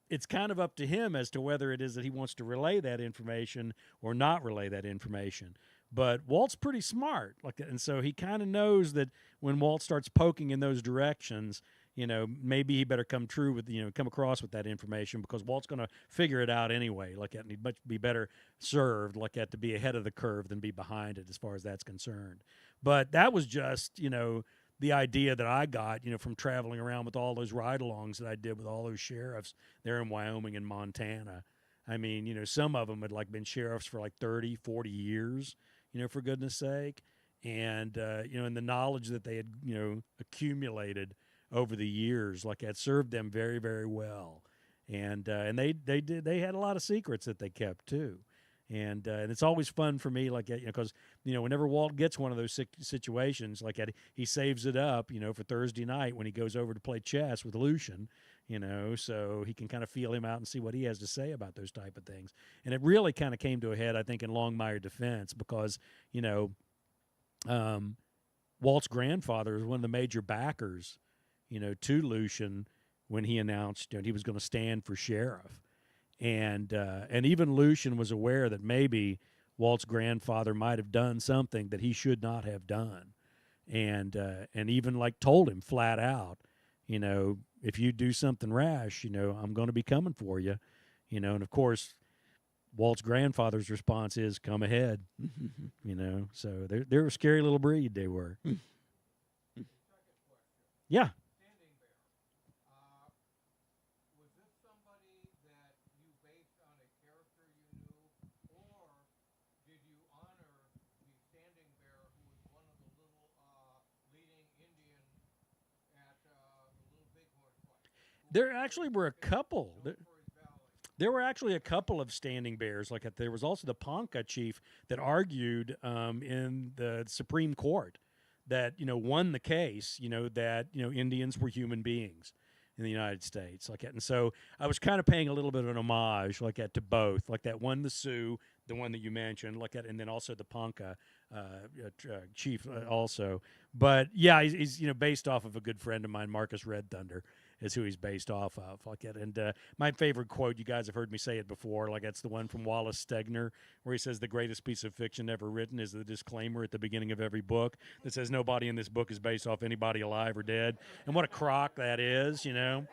it's kind of up to him as to whether it is that he wants to relay that information or not relay that information. But Walt's pretty smart, and so he kind of knows that when Walt starts poking in those directions, maybe he better come across with that information because Walt's going to figure it out anyway. And he'd much be better served to be ahead of the curve than be behind it as far as that's concerned. But that was just the idea that I got from traveling around with all those ride-alongs that I did with all those sheriffs there in Wyoming and Montana. I mean, some of them had been sheriffs for 30, 40 years. For goodness sake. And, and the knowledge that they had, accumulated over the years, had served them very, very well. And they had a lot of secrets that they kept too. And it's always fun for me, because, whenever Walt gets one of those situations, he saves it up, for Thursday night when he goes over to play chess with Lucian, so he can kind of feel him out and see what he has to say about those type of things. And it really kind of came to a head, I think, in Longmire defense because, Walt's grandfather was one of the major backers, to Lucian when he announced he was going to stand for sheriff. And even Lucian was aware that maybe Walt's grandfather might have done something that he should not have done. And even told him flat out, if you do something rash, I'm going to be coming for you, and of course, Walt's grandfather's response is, come ahead, so they're a scary little breed. They were. Yeah.
Standing Bear. Was this somebody that you based on a character you knew, or did you honor the Standing Bear, who was one of the little leading Indians at the Little Bighorn fight?
There actually were a couple. There were actually a couple of Standing Bears. There was also the Ponca chief that argued in the Supreme Court that won the case. That Indians were human beings in the United States. And so I was kind of paying a little bit of an homage to both. That one, the Sioux, the one that you mentioned, and then also the Ponca chief also. But yeah, he's based off of a good friend of mine, Marcus Red Thunder, is who he's based off of. And my favorite quote, you guys have heard me say it before, it's the one from Wallace Stegner, where he says the greatest piece of fiction ever written is the disclaimer at the beginning of every book that says nobody in this book is based off anybody alive or dead. And what a crock that is, And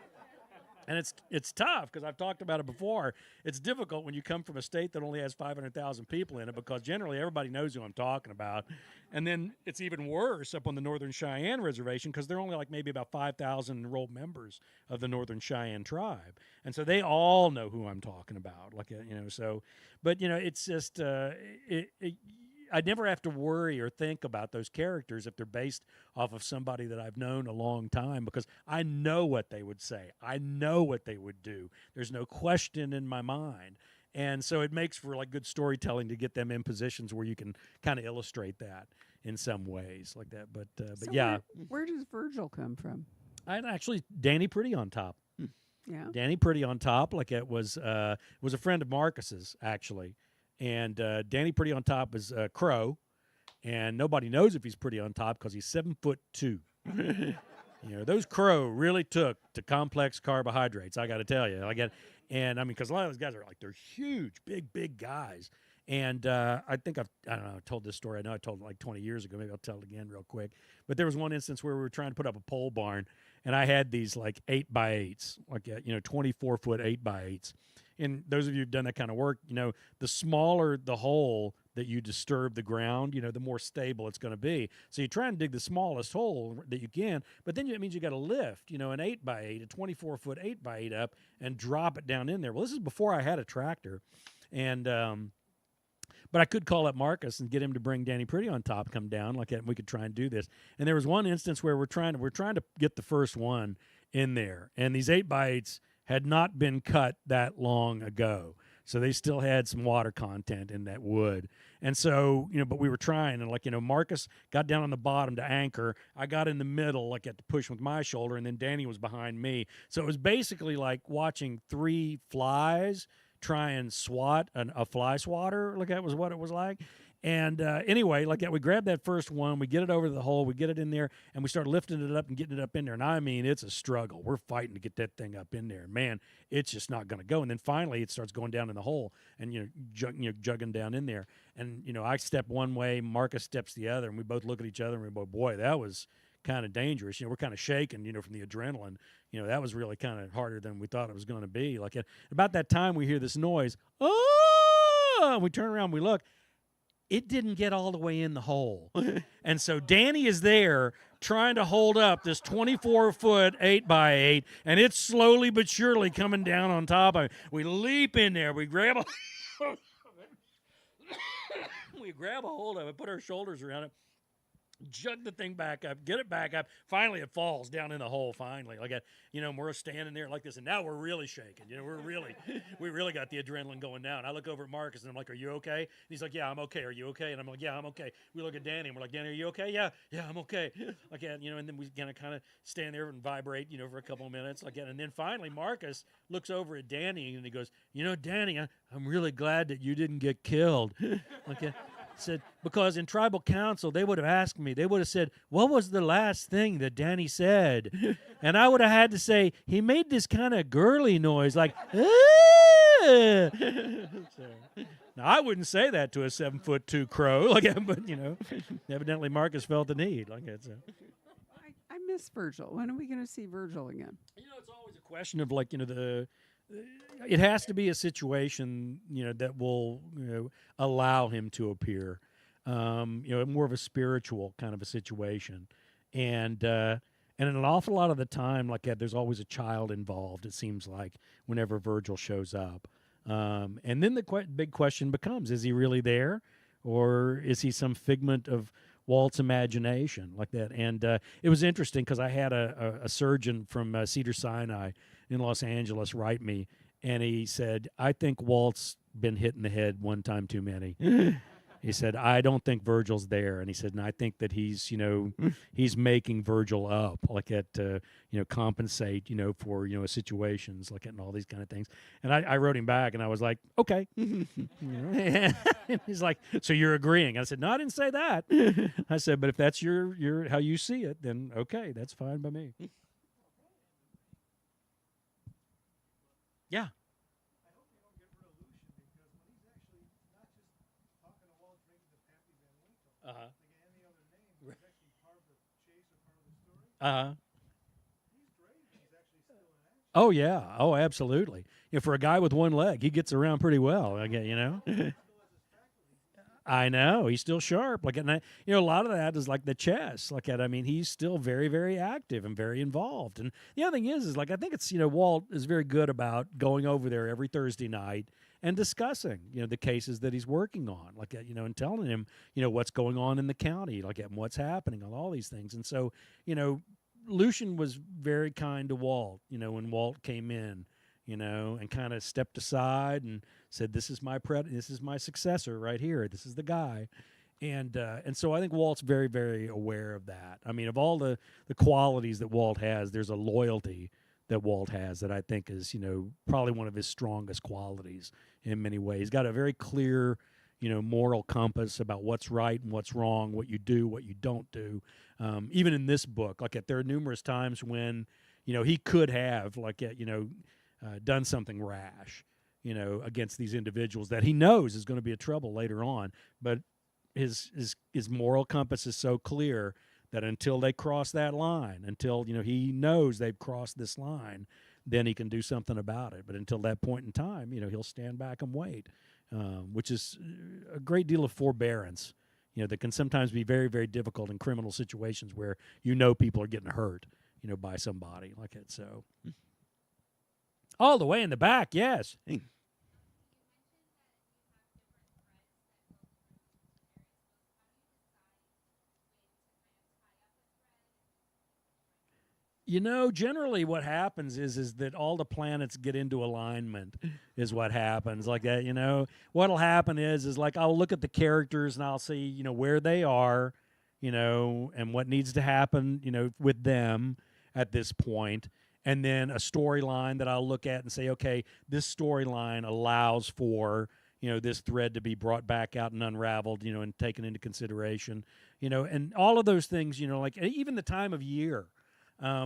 it's tough because I've talked about it before. It's difficult when you come from a state that only has 500,000 people in it because generally everybody knows who I'm talking about. And then it's even worse up on the Northern Cheyenne Reservation because they're only maybe about 5,000 enrolled members of the Northern Cheyenne tribe. And so they all know who I'm talking about. So, but, it's just, I never have to worry or think about those characters if they're based off of somebody that I've known a long time because I know what they would say. I know what they would do. There's no question in my mind. And so it makes for good storytelling to get them in positions where you can kind of illustrate that in some ways like that. But
So
yeah.
Where does Virgil come from?
I'd actually Danny Pretty on top.
Yeah.
Danny Pretty on top, it was a friend of Marcus's actually. And Danny Pretty on top is Crow, and nobody knows if he's pretty on top because he's 7'2". Those Crow really took to complex carbohydrates. I got to tell you, and I mean, because a lot of those guys are they're huge, big guys. And I think I don't know, I told this story. I know I told it 20 years ago. Maybe I'll tell it again real quick. But there was one instance where we were trying to put up a pole barn, and I had these 8x8s, 24-foot 8x8s. And those of you who've done that kind of work, the smaller the hole that you disturb the ground, the more stable it's going to be. So you try and dig the smallest hole that you can, but then it means you got to lift, an 8x8, a 24-foot 8x8 up and drop it down in there. Well, this is before I had a tractor. And but I could call up Marcus and get him to bring Danny Pretty on top, come down like that, and we could try and do this. And there was one instance where we're trying to get the first one in there, and these 8x8s had not been cut that long ago. So they still had some water content in that wood. And so, but we were trying, and Marcus got down on the bottom to anchor. I got in the middle, at the push with my shoulder, and then Danny was behind me. So it was basically like watching 3 flies try and swat a fly swatter. That was what it was like. And anyway, we grabbed that first one, we get it over the hole, we get it in there, and we start lifting it up and getting it up in there. And I mean, it's a struggle. We're fighting to get that thing up in there. Man, it's just not going to go. And then finally, it starts going down in the hole, and jugging down in there. And I step one way, Marcus steps the other, and we both look at each other and we go, "Boy, that was kind of dangerous." We're kind of shaking, from the adrenaline. That was really kind of harder than we thought it was going to be. About that time, we hear this noise. Oh! And we turn around, we look. It didn't get all the way in the hole. And so Danny is there trying to hold up this 24-foot 8x8, and it's slowly but surely coming down on top of it. We leap in there. We grab a hold of it, put our shoulders around it, jug the thing back up, get it back up. Finally, it falls down in the hole. Finally, we're standing there like this, and now we're really shaking. We really got the adrenaline going down. I look over at Marcus, and I'm like, "Are you okay?" And he's like, "Yeah, I'm okay. Are you okay?" And I'm like, "Yeah, I'm okay." We look at Danny, and we're like, "Danny, are you okay?" "Yeah, I'm okay." And then we kind of stand there and vibrate, for a couple of minutes, and then finally Marcus looks over at Danny, and he goes, "Danny, I'm really glad that you didn't get killed." Said, because in tribal council, they would have asked me, they would have said, "What was the last thing that Danny said?" And I would have had to say, "He made this kind of girly noise, like, ah." Now, I wouldn't say that to a 7'2" crow, but, evidently Marcus felt the need. So.
I miss Virgil. When are we going to see Virgil again?
It's always a question of, it has to be a situation, that will, allow him to appear, more of a spiritual kind of a situation. And an awful lot of the time, there's always a child involved, it seems like, whenever Virgil shows up. And then the big question becomes, is he really there? Or is he some figment of Walt's imagination like that? And it was interesting because I had a surgeon from Cedars-Sinai in Los Angeles write me, and he said, "I think Walt's been hit in the head one time too many." He said, "I don't think Virgil's there." And he said, "And I think that he's, he's making Virgil up, compensate, for, situations and all these kind of things." And I wrote him back, and I was like, "Okay." And he's like, "So you're agreeing?" I said, "No, I didn't say that." I said, "But if that's your how you see it, then okay, that's fine by me." Yeah.
I hope you don't get rid of Lucian, because when he's actually not just talking to Walt drinking the Pappy Van Winkle, any other name, he's actually part of the chase or part of the story. He's great. He's actually still in action.
Oh yeah. Oh, absolutely. For a guy with one leg, he gets around pretty well. I know, he's still sharp. And a lot of that is the chess. He's still very, very active and very involved. And the other thing is I think it's Walt is very good about going over there every Thursday night and discussing the cases that he's working on, and telling him what's going on in the county, and what's happening on all these things. And so Lucian was very kind to Walt. When Walt came in. And kind of stepped aside and said, "This is my successor right here. This is the guy." And so I think Walt's very, very aware of that. Of all the qualities that Walt has, there's a loyalty that Walt has that I think is, probably one of his strongest qualities in many ways. He's got a very clear, moral compass about what's right and what's wrong, what you do, what you don't do. Even in this book, there are numerous times when, he could have, done something rash, against these individuals that he knows is going to be a trouble later on. But his moral compass is so clear that until they cross that line, until he knows they've crossed this line, then he can do something about it. But until that point in time, he'll stand back and wait, which is a great deal of forbearance. That can sometimes be very, very difficult in criminal situations where people are getting hurt, by somebody like it. So. All the way in the back, yes. You know, generally what happens is that all the planets get into alignment is what happens. Like that, you know. What'll happen is like I'll look at the characters and I'll see, you know, where they are, you know, and what needs to happen, you know, with them at this point. And then a storyline that I'll look at and say, okay, this storyline allows for, you know, this thread to be brought back out and unraveled, you know, and taken into consideration, you know, and all of those things, you know, like even the time of year.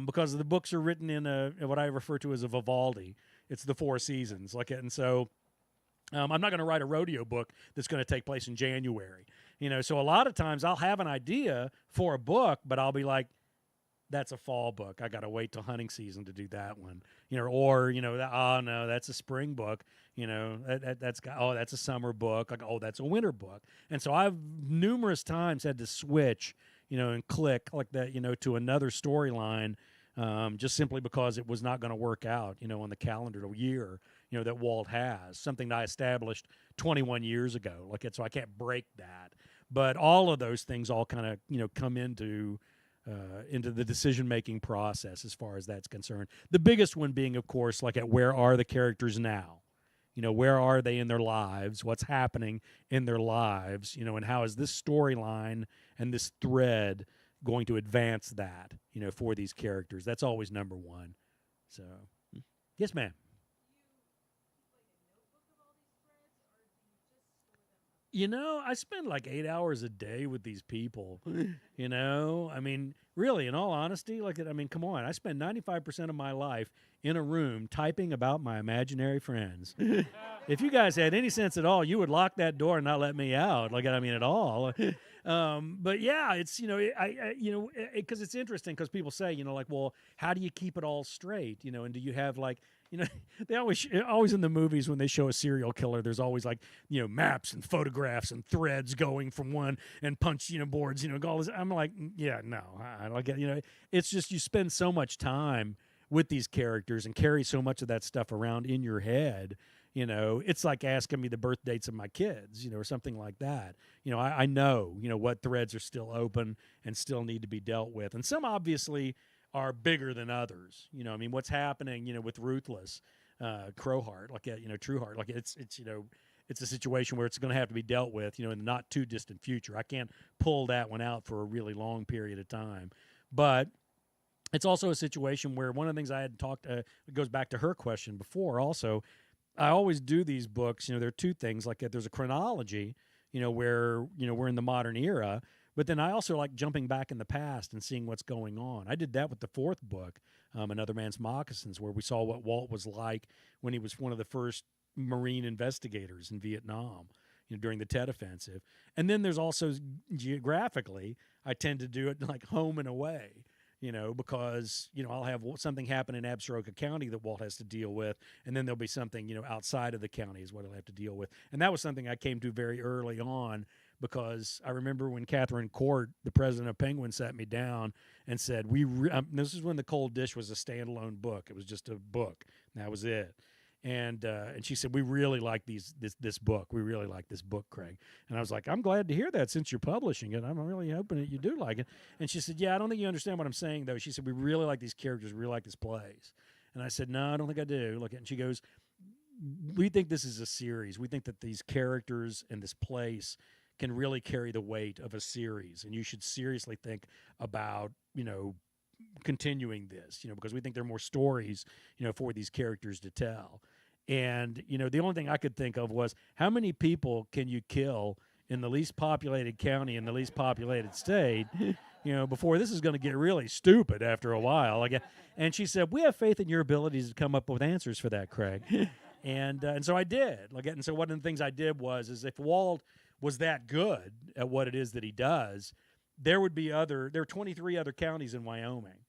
Because the books are written in what I refer to as a Vivaldi. It's the 4 seasons, like it, and so I'm not going to write a rodeo book that's going to take place in January. You know, so a lot of times I'll have an idea for a book, but I'll be like, "That's a fall book. I got to wait till hunting season to do that one." You know, or you know, oh no, that's a spring book. You know, that's a summer book. Like, oh, that's a winter book. And so I've numerous times had to switch, you know, and click like that, you know, to another storyline, just simply because it was not going to work out, you know, on the calendar year, you know, that Walt has, something that I established 21 years ago. Like it, so I can't break that. But all of those things all kind of, you know, come into the decision-making process as far as that's concerned. The biggest one being, of course, like at where are the characters now? You know, where are they in their lives? What's happening in their lives? You know, and how is this storyline and this thread going to advance that, you know, for these characters? That's always number one. So, yes, ma'am. You know, I spend like 8 hours a day with these people. You know, I mean, really, in all honesty, like, I mean, come on. I spend 95% of my life in a room typing about my imaginary friends. If you guys had any sense at all, you would lock that door and not let me out. Like, I mean, at all. But yeah, it's, you know, you know, because it's interesting because people say, you know, like, well, how do you keep it all straight? You know, and do you have like, you know, they always in the movies when they show a serial killer, there's always like, you know, maps and photographs and threads going from one and punch, you know, boards, you know, all this. I'm like, yeah, no, I don't get, you know, it's just you spend so much time with these characters and carry so much of that stuff around in your head. You know, it's like asking me the birth dates of my kids, you know, or something like that. You know, I know, you know, what threads are still open and still need to be dealt with. And some obviously are bigger than others. You know, I mean, what's happening, you know, with Ruthless, Crowheart, like, you know, Trueheart, like it's, you know, it's a situation where it's going to have to be dealt with, you know, in the not too distant future. I can't pull that one out for a really long period of time. But it's also a situation where one of the things I had talked, it goes back to her question before also, I always do these books, you know, there are two things, like there's a chronology, you know, where, you know, we're in the modern era, but then I also like jumping back in the past and seeing what's going on. I did that with the 4th book, Another Man's Moccasins, where we saw what Walt was like when he was one of the first Marine investigators in Vietnam, you know, during the Tet Offensive. And then there's also geographically, I tend to do it like home and away. You know, because, you know, I'll have something happen in Absaroka County that Walt has to deal with, and then there'll be something, you know, outside of the county is what he'll have to deal with. And that was something I came to very early on, because I remember when Catherine Court, the president of Penguin, sat me down and said, this is when The Cold Dish was a standalone book. It was just a book. And that was it. And she said, we really like this book. We really like this book, Craig. And I was like, I'm glad to hear that since you're publishing it. I'm really hoping that you do like it. And she said, yeah, I don't think you understand what I'm saying, though. She said, we really like these characters. We really like this place. And I said, no, I don't think I do. Look, and she goes, we think this is a series. We think that these characters and this place can really carry the weight of a series. And you should seriously think about, you know, continuing this, you know, because we think there are more stories, you know, for these characters to tell. And, you know, the only thing I could think of was, how many people can you kill in the least populated county in the least populated state, you know, before this is going to get really stupid after a while. Like, and she said, we have faith in your abilities to come up with answers for that, Craig. And so I did. Like, and so one of the things I did is if Walt was that good at what it is that he does, there are 23 other counties in Wyoming.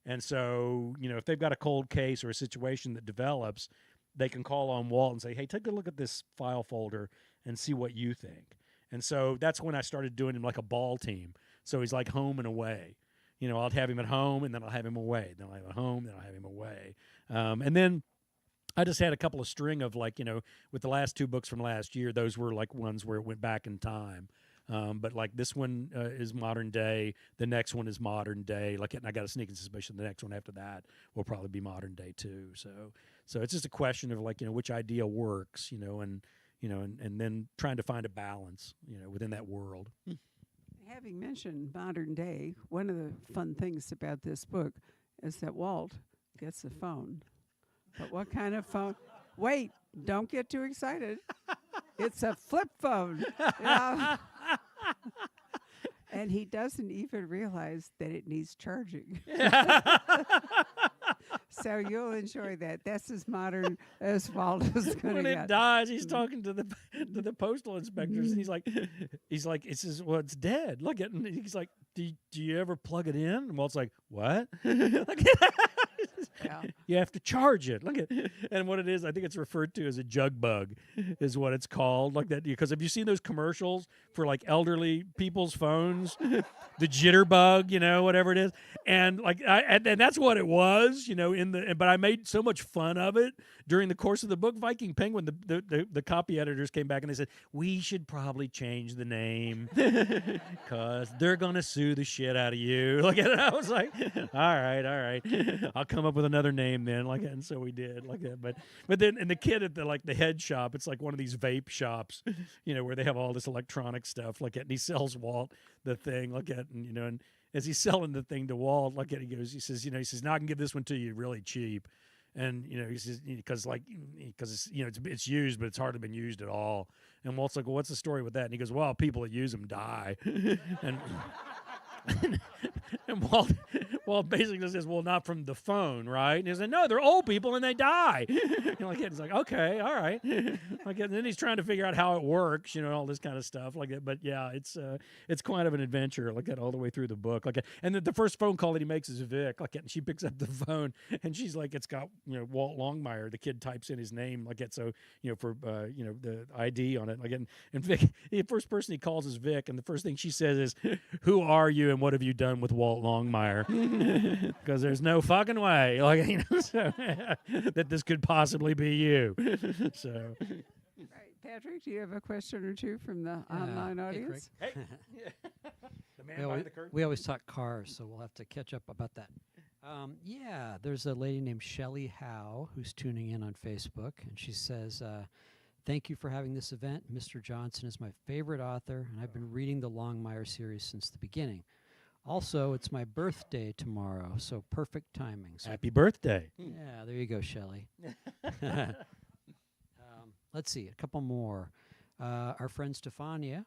And so, you know, if they've got a cold case or a situation that develops, they can call on Walt and say, hey, take a look at this file folder and see what you think. And so that's when I started doing him like a ball team. So he's like home and away. You know, I'll have him at home, and then I'll have him away. Then I'll have him at home, then I'll have him away. And then I just had a couple of string of, like, you know, with the last 2 books from last year, those were like ones where it went back in time. But like this one is modern day. The next one is modern day. Like, and I got a sneaking suspicion the next one after that will probably be modern day too. So it's just a question of like, which idea works, and then trying to find a balance, within that world.
Having mentioned modern day, one of the fun things about this book is that Walt gets a phone. But what kind of phone? Wait, don't get too excited. It's a flip phone. And he doesn't even realize that it needs charging. So you'll enjoy that. That's as modern as Walt is going to
When
get.
it dies, he's talking to the postal inspectors, and he's like, it says, well, it's dead. Look at, and he's like, do you ever plug it in? And Walt's like, what?
Yeah.
You have to charge it. Look at, and what it is, I think it's referred to as a Jugbug, is what it's called. Like that, because have you seen those commercials for like elderly people's phones, the Jitterbug, whatever it is, and like, and that's what it was, but I made so much fun of it during the course of the book. Viking Penguin, the copy editors came back and they said we should probably change the name because they're gonna sue the shit out of you. Like, and I was like, all right, I'll come up with another name then. Like, and so we did like that. But then, and the kid at the head shop, it's like one of these vape shops, where they have all this electronic stuff. Like, and he sells Walt the thing. Like, and as he's selling the thing to Walt, like, he says, now I can give this one to you really cheap. And he says because it's used, but it's hardly been used at all. And Walt's like, well, what's the story with that? And he goes, well, people that use them die. And Walt basically says, well, not from the phone, right? And he said, no, they're old people and they die. He's like, okay, all right. Like, and then he's trying to figure out how it works, all this kind of stuff like that. But yeah, it's quite of an adventure, like that all the way through the book. Like, and the first phone call that he makes is Vic, like, and she picks up the phone and she's like, it's got Walt Longmire. The kid types in his name, like it, so for the ID on it, like, and Vic, the first person he calls is Vic, and the first thing she says is, who are you and what have you done with Walt Longmire? Because there's no fucking way, like, that this could possibly be you. So,
Right. Patrick, do you have a question or two from the online audience?
hey, the man
We
behind
always,
the curtain.
we always talk cars, so we'll have to catch up about that. There's a lady named Shelley Howe who's tuning in on Facebook, and she says, thank you for having this event. Mr. Johnson is my favorite author, and I've been reading the Longmire series since the beginning. Also, it's my birthday tomorrow, so perfect timing. So
Happy birthday.
yeah, there you go, Shelley. Let's see, a couple more. Our friend Stefania,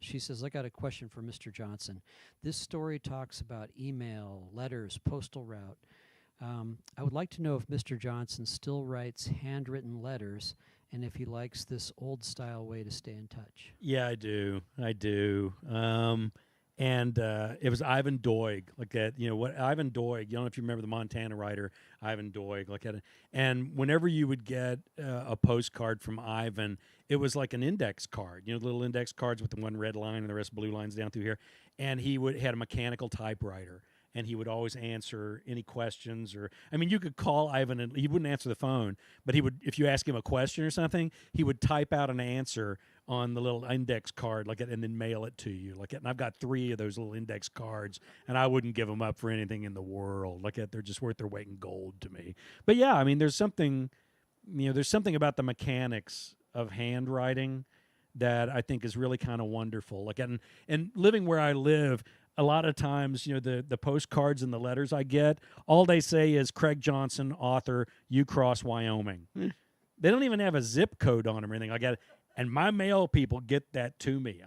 she says, I got a question for Mr. Johnson. This story talks about email, letters, postal route. I would like to know if Mr. Johnson still writes handwritten letters and if he likes this old-style way to stay in touch.
Yeah, I do. And it was Ivan Doig, like that. What Ivan Doig? I don't know if you remember the Montana writer Ivan Doig, like that. And whenever you would get a postcard from Ivan, it was like an index card. Little index cards with the one red line and the rest blue lines down through here. And he had a mechanical typewriter. And he would always answer any questions, you could call Ivan and he wouldn't answer the phone, but he would, if you ask him a question or something, he would type out an answer on the little index card like it, and then mail it to you like it. And I've got 3 of those little index cards, and I wouldn't give them up for anything in the world. Like that, they're just worth their weight in gold to me. But yeah, there's something about the mechanics of handwriting that I think is really kind of wonderful. Like, and living where I live, a lot of times, the postcards and the letters I get, all they say is Craig Johnson, author, Ucross, Wyoming. They don't even have a zip code on them or anything like that. And my mail people get that to me.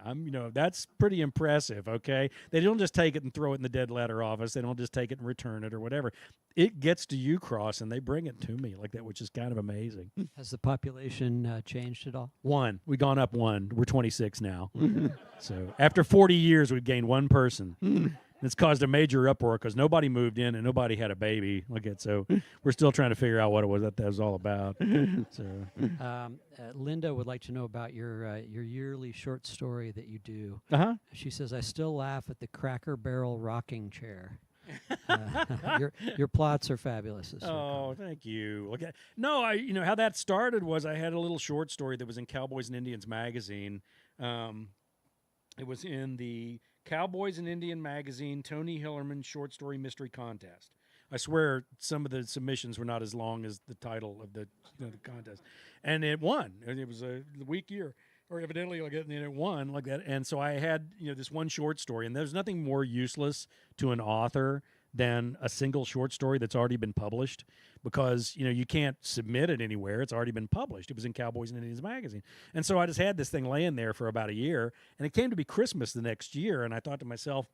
That's pretty impressive, okay? They don't just take it and throw it in the dead letter office. They don't just take it and return it or whatever. It gets to Ucross, and they bring it to me like that, which is kind of amazing.
Has the population changed at all?
1. We've gone up 1. We're 26 now. So after 40 years, we've gained 1 person. It's caused a major uproar because nobody moved in and nobody had a baby. Like it, so we're still trying to figure out what it was that was all about. So,
Linda would like to know about your yearly short story that you do. She says, I still laugh at the Cracker Barrel rocking chair. Your plots are fabulous.
Oh, thank you. Okay. No, how that started was I had a little short story that was in Cowboys and Indians magazine. It was in the Cowboys and Indian magazine Tony Hillerman short story mystery contest. I swear some of the submissions were not as long as the title of the the contest, and it won. And it was a weak year, or evidently like it, and it won like that. And so I had this one short story, and there's nothing more useless to an author than a single short story that's already been published, because you can't submit it anywhere. It's already been published. It was in Cowboys and Indians magazine. And so I just had this thing laying there for about a year, and it came to be Christmas the next year, and I thought to myself,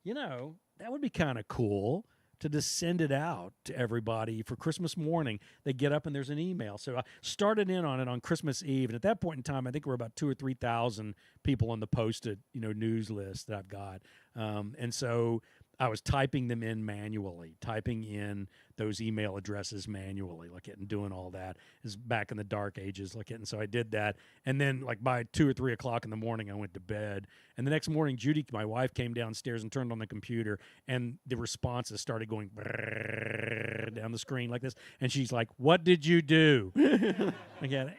that would be kind of cool to just send it out to everybody for Christmas morning. They get up and there's an email. So I started in on it on Christmas Eve, and at that point in time, I think we're about 2,000 or 3,000 people on the posted news list that I've got, and so I was typing them in manually, typing in those email addresses manually, and doing all that. Is back in the dark ages, and so I did that. And then, by 2 or 3 o'clock in the morning, I went to bed. And the next morning, Judy, my wife, came downstairs and turned on the computer, and the responses started going down the screen like this. And she's like, "What did you do?" Again,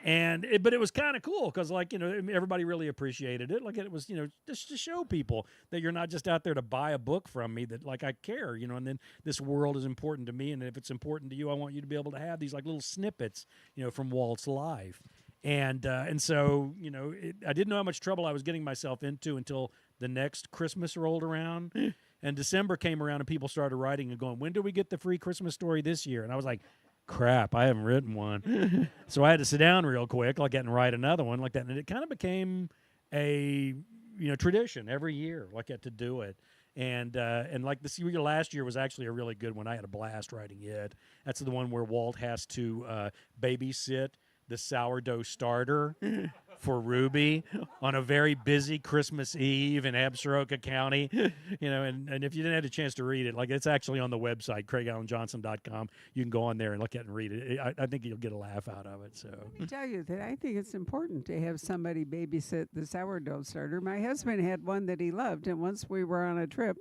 but it was kind of cool because, everybody really appreciated it. It was, just to show people that you're not just out there to buy a book from me, that I care, and then this world is important to me, and if it's important to you, I want you to be able to have these little snippets, from Walt's life. And so, I didn't know how much trouble I was getting myself into until the next Christmas rolled around. And December came around and people started writing and going, "When do we get the free Christmas story this year?" And I was like, crap, I haven't written one. So I had to sit down real quick and write another one like that. And it kind of became a tradition every year to do it. And this year, last year was actually a really good one. I had a blast writing it. That's the one where Walt has to babysit the sourdough starter for Ruby on a very busy Christmas Eve in Absaroka County. And if you didn't have a chance to read it, it's actually on the website, CraigAllenJohnson.com. You can go on there and look at it and read it. I think you'll get a laugh out of it. So
Let me tell you that I think it's important to have somebody babysit the sourdough starter. My husband had one that he loved, and once we were on a trip,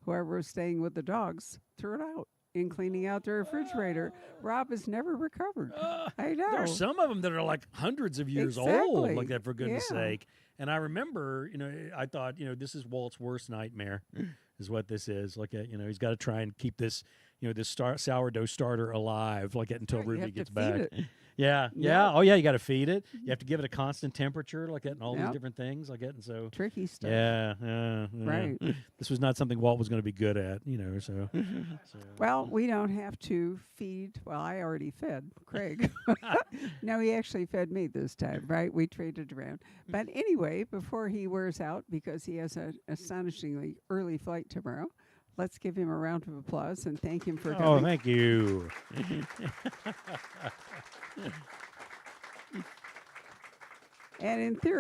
whoever was staying with the dogs threw it out in cleaning out the refrigerator. Rob has never recovered. I know.
There are some of them that are hundreds of years old, like that, for goodness sake. And I remember, I thought, this is Walt's worst nightmare, is what this is. He's got to try and keep this, this sourdough starter alive, until
Right, you
Ruby
have to
gets
feed
back.
it.
Yeah.
Yeah.
Oh, yeah, you got to feed it. You have to give it a constant temperature, and all these
Yep.
different things, and so.
Tricky stuff.
Yeah.
Right.
This was not something Walt was going to be good at, so.
Well, we don't have to feed. Well, I already fed Craig. No, he actually fed me this time, right? We traded around. But anyway, before he wears out, because he has an astonishingly early flight tomorrow, let's give him a round of applause and thank him for coming.
Oh, thank you.
And in theory,